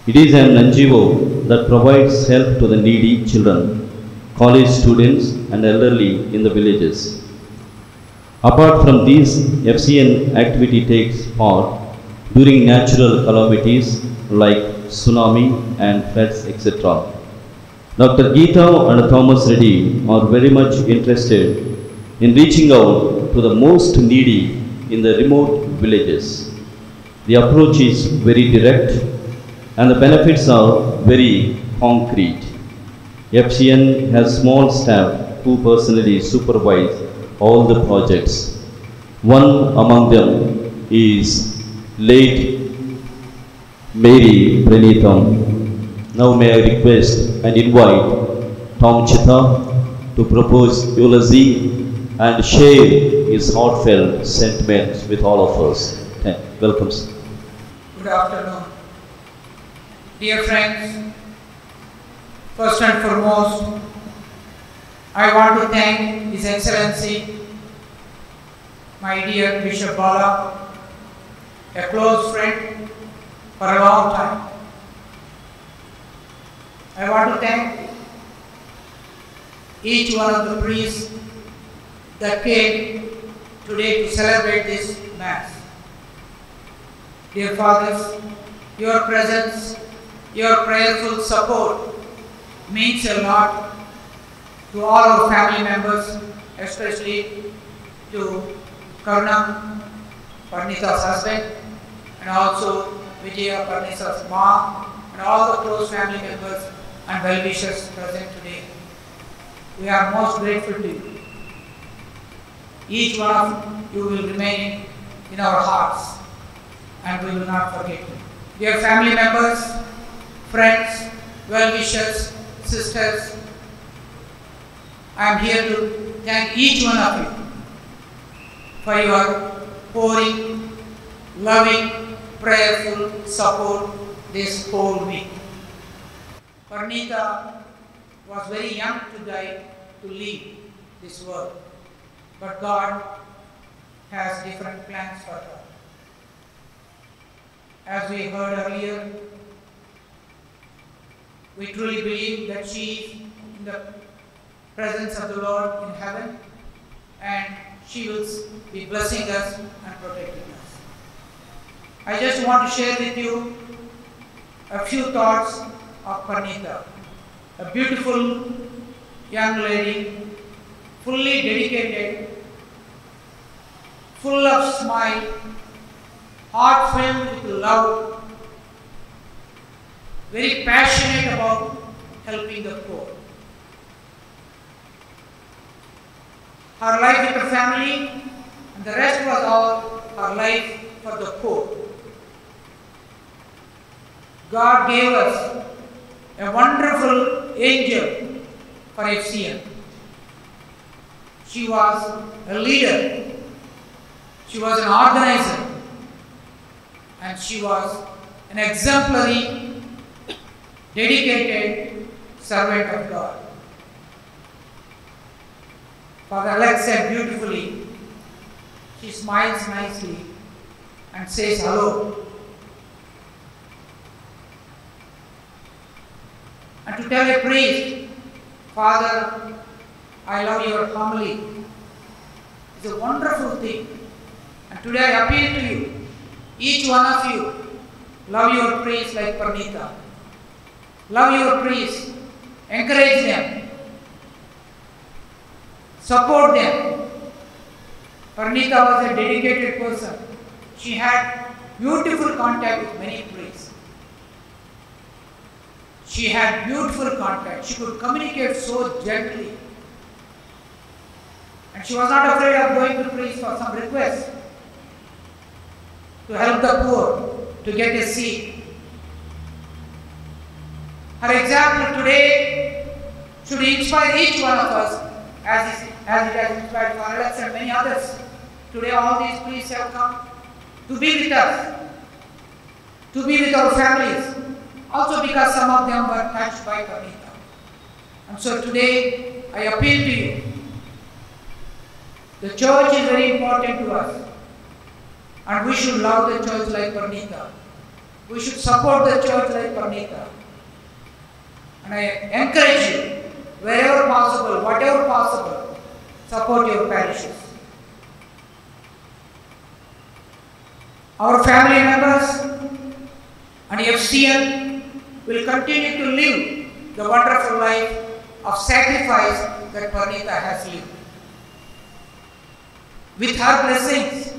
It is an NGO that provides help to the needy children, college students and elderly in the villages. Apart from these, FCN activity takes part during natural calamities like tsunami and floods, etc. Dr. Geeta and Thomas Reddy are very much interested in reaching out to the most needy in the remote villages. The approach is very direct and the benefits are very concrete. FCN has small staff who personally supervise all the projects. One among them is late Mary Pranita. Now may I request and invite Tom Chitta to propose eulogy and share his heartfelt sentiments with all of us. Welcome. Good afternoon. Dear friends, first and foremost, I want to thank His Excellency, my dear Bishop Bala, a close friend for a long time. I want to thank each one of the priests that came today to celebrate this Mass. Dear Fathers, your presence, your prayerful support means a lot to all our family members, especially to Karuna, Pranita's husband, and also Vijaya, Pranita's mom, and all the close family members and well-wishers present today. We are most grateful to you. Each one of you will remain in our hearts and we will not forget you. Dear family members, friends, well-wishers, sisters, I am here to thank each one of you for your pouring loving, prayerful support this whole week. Parnita was very young to leave this world, but God has different plans for her. As we heard earlier, we truly believe that she is in the presence of the Lord in heaven, and she will be blessing us and protecting us. I just want to share with you a few thoughts of Parnita, a beautiful young lady, fully dedicated, full of smile, heart filled with love, very passionate about helping the poor. Her life with the family, and the rest was all her life for the poor. God gave us a wonderful angel for FCN. She was a leader, she was an organizer, and she was an exemplary, dedicated servant of God. Father Alex said beautifully, she smiles nicely and says hello. And to tell a priest, Father, I love your family, is a wonderful thing. And today I appeal to you, each one of you, love your priest like Parnita. Love your priests, encourage them, support them. Parnita was a dedicated person. She had beautiful contact with many priests. She had beautiful contact. She could communicate so gently. And she was not afraid of going to priests for some request to help the poor, to get a seat. Her example today should inspire each one of us as it has inspired Father Alex and many others. Today all these priests have come to be with us, to be with our families, also because some of them were touched by Parnita. And so today I appeal to you. The church is very important to us, and we should love the church like Parnita. We should support the church like Parnita. And I encourage you, wherever possible, whatever possible, support your parishes. Our family members and FCN will continue to live the wonderful life of sacrifice that Parnita has lived. With her blessings,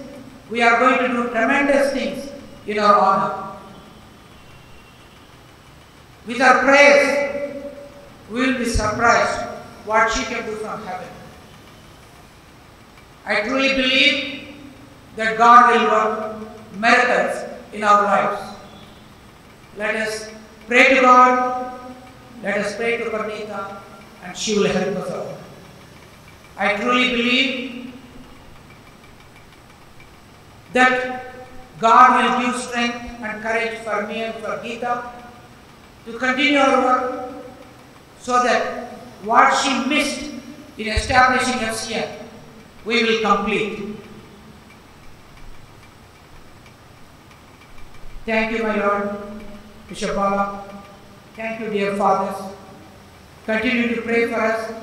we are going to do tremendous things in our honor. With her prayers, we will be surprised what she can do from heaven. I truly believe that God will work miracles in our lives. Let us pray to God, let us pray to Parnita, and she will help us out. I truly believe that God will give strength and courage for me and for Geeta to continue our work, so that what she missed in establishing FCN, we will complete. Thank you, my Lord, Bishop Bala. Thank you, dear fathers. Continue to pray for us,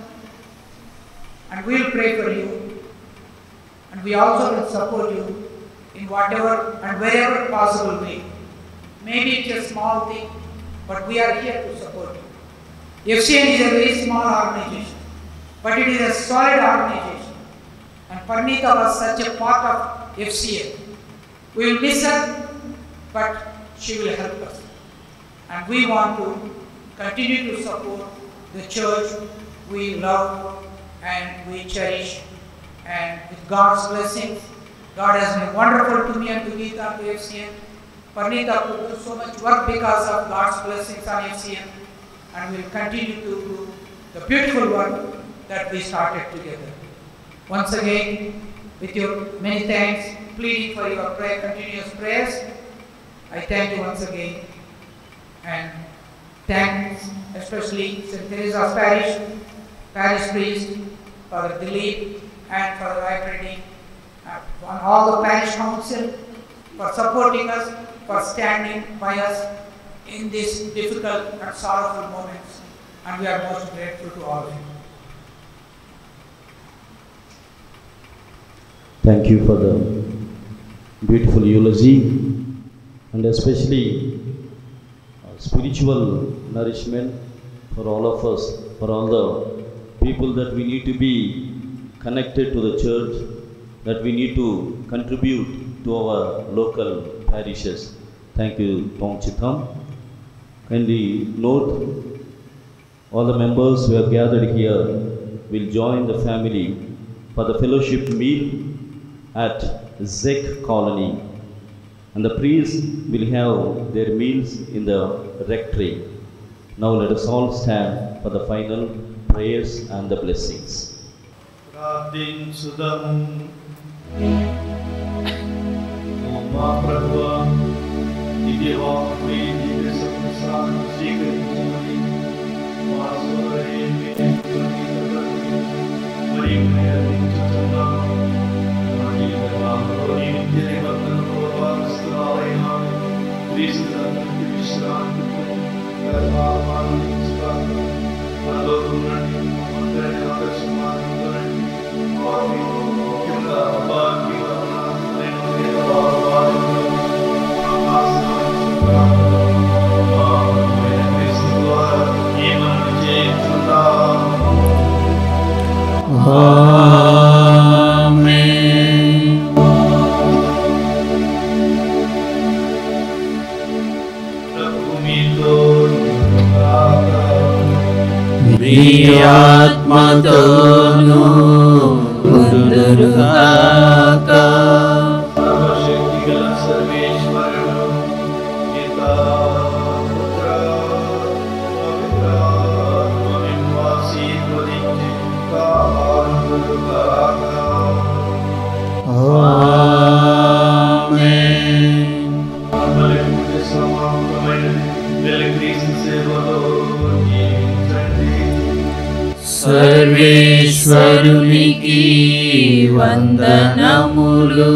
and we will pray for you. And we also will support you in whatever and wherever possible way. Maybe it's a small thing, but we are here to support you. FCN is a very small organization, but it is a solid organization. And Parnita was such a part of FCN. We will miss her, but she will help us. And we want to continue to support the church we love and we cherish. And with God's blessings, God has been wonderful to me and to Geeta and to FCN. Parnita could do so much work because of God's blessings on FCN, and we will continue to do the beautiful work that we started together. Once again, with your many thanks, pleading for your continuous prayers. I thank you once again, and thanks especially St. Teresa's Parish Priest, Father Dilip, and Father Library, and all the Parish Council for supporting us, for standing by us in these difficult and sorrowful moments, and we are most grateful to all of you. Thank you for the beautiful eulogy, and especially spiritual nourishment for all of us, for all the people that we need to be connected to the church, that we need to contribute to our local parishes. Thank you, Tom Chitham. Kindly note, all the members who have gathered here will join the family for the fellowship meal at Zek Colony, and the priests will have their meals in the rectory. Now let us all stand for the final prayers and the blessings. ఆత్మతోను ఉందురుగాక. సర్వశక్తిగల సర్వేశ్వరుడు పితా పుత్ర పవిత్రాత్మను ఆశీర్వదించి కాపాడుదురుగాక. ఆమేన్. ఆత్మలకు సమానమైనది వెలుగురీసు సేవలో సర్వేశ్వరునికి వందనములు.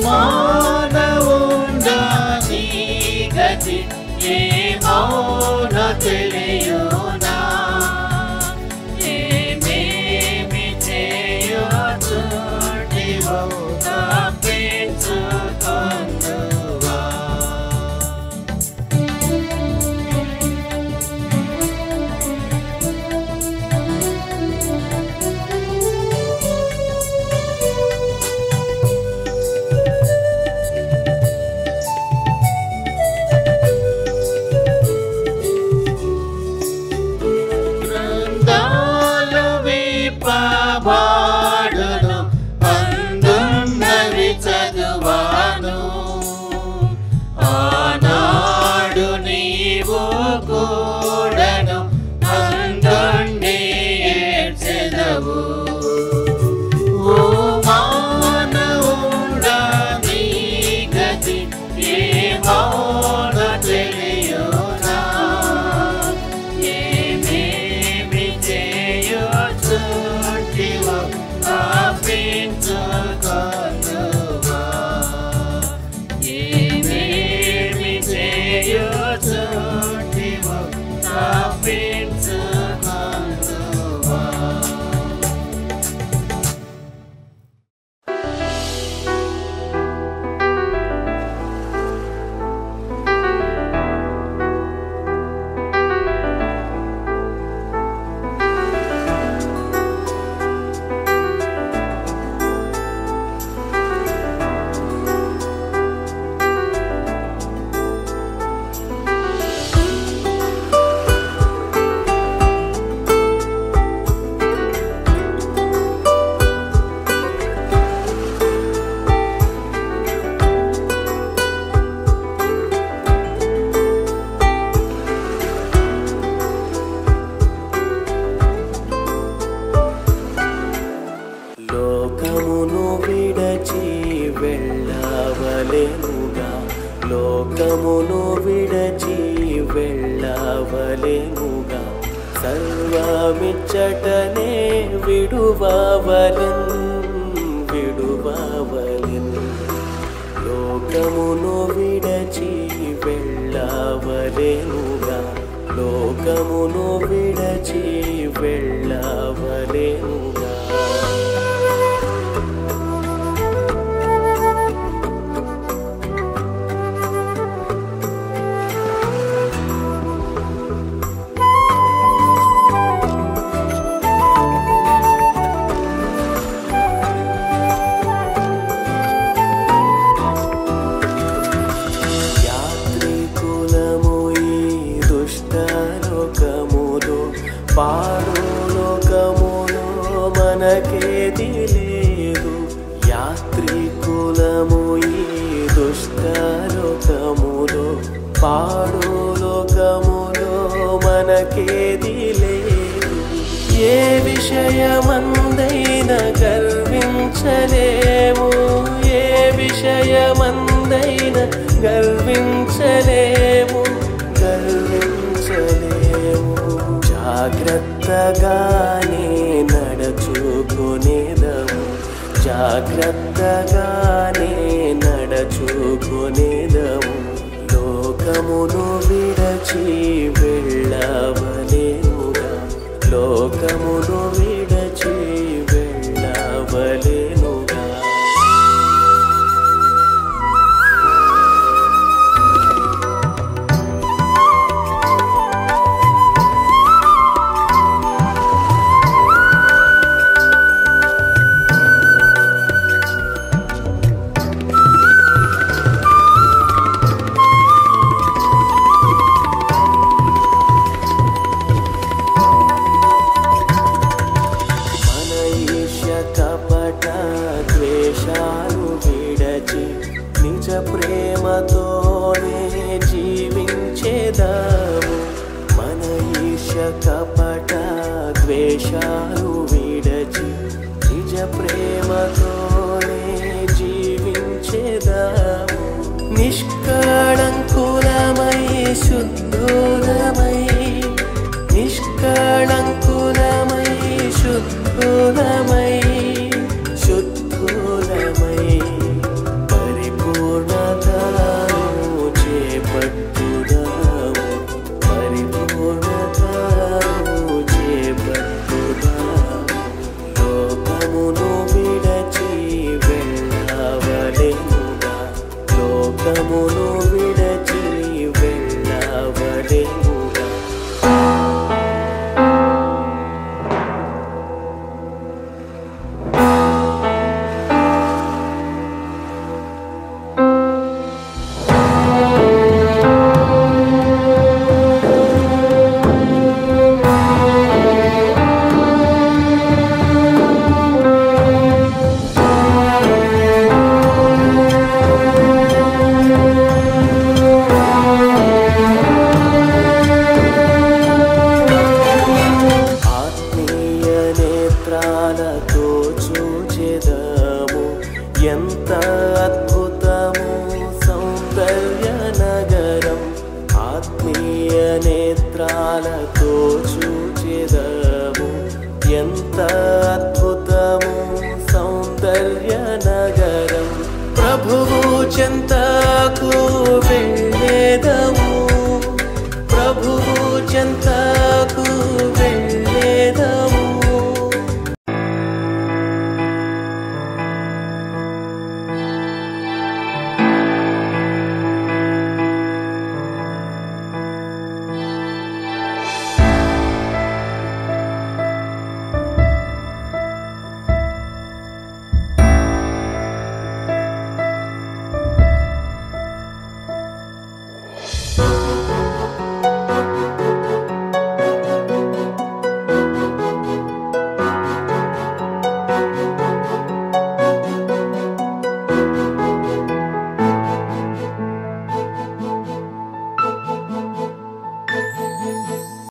మానవుండా నీ గతి ఏమౌనో తెలియునా ఏమేమి చేయుచుంటివో తప్పించుకొందువా బృందాలు విప్పబడును అందున్నవి చదువాను ఆనాడు నీవు కూడను అందుండి ఏడ్చెదవు ఓ మానవుడా నీ గతి ఏమౌనో తెలియునా ఏమేమి చేయుచుంటివో తప్పించుకొందువా ఏమేమి చేయుచుంటివో తప్పించుకొందువా లోకమును విడచి వెళ్ళవలెనుగా లోకమును విడచి వెళ్ళవలెనుగా సర్వమిచ్చటనే విడువవలెన్ లోకమును విడచి వెళ్ళవలెనుగా లోకమును విడచి వెళ్ళవలెనుగా యాత్రికులము ఈ దుష్టలోకములో పాడులోకములో మనకేది లేదు యాత్రికులము ఈ దుష్టలోకములో పాడులోకములో మనకేది లేదు ఏ విషయమందైన గర్వించలేము ఏ విషయమందైన గర్వించలేము జాగ్రత్తగానే నడుచుకునేదము జాగ్రత్తగానే నడుచుకునేదము లోకమును విడచి వెళ్ళవలెనుగా లోకమును విడచి వెళ్ళవలెనుగా ఎంత అద్భుతము సౌందర్య నగరం ఆత్మీయ నేత్రాలతో చూచెదము ఎంత అద్భుతము సౌందర్య నగరం ప్రభువు చెంతకు వెళ్ళేదము ప్రభువు చెంతకు వెళ్ళేదము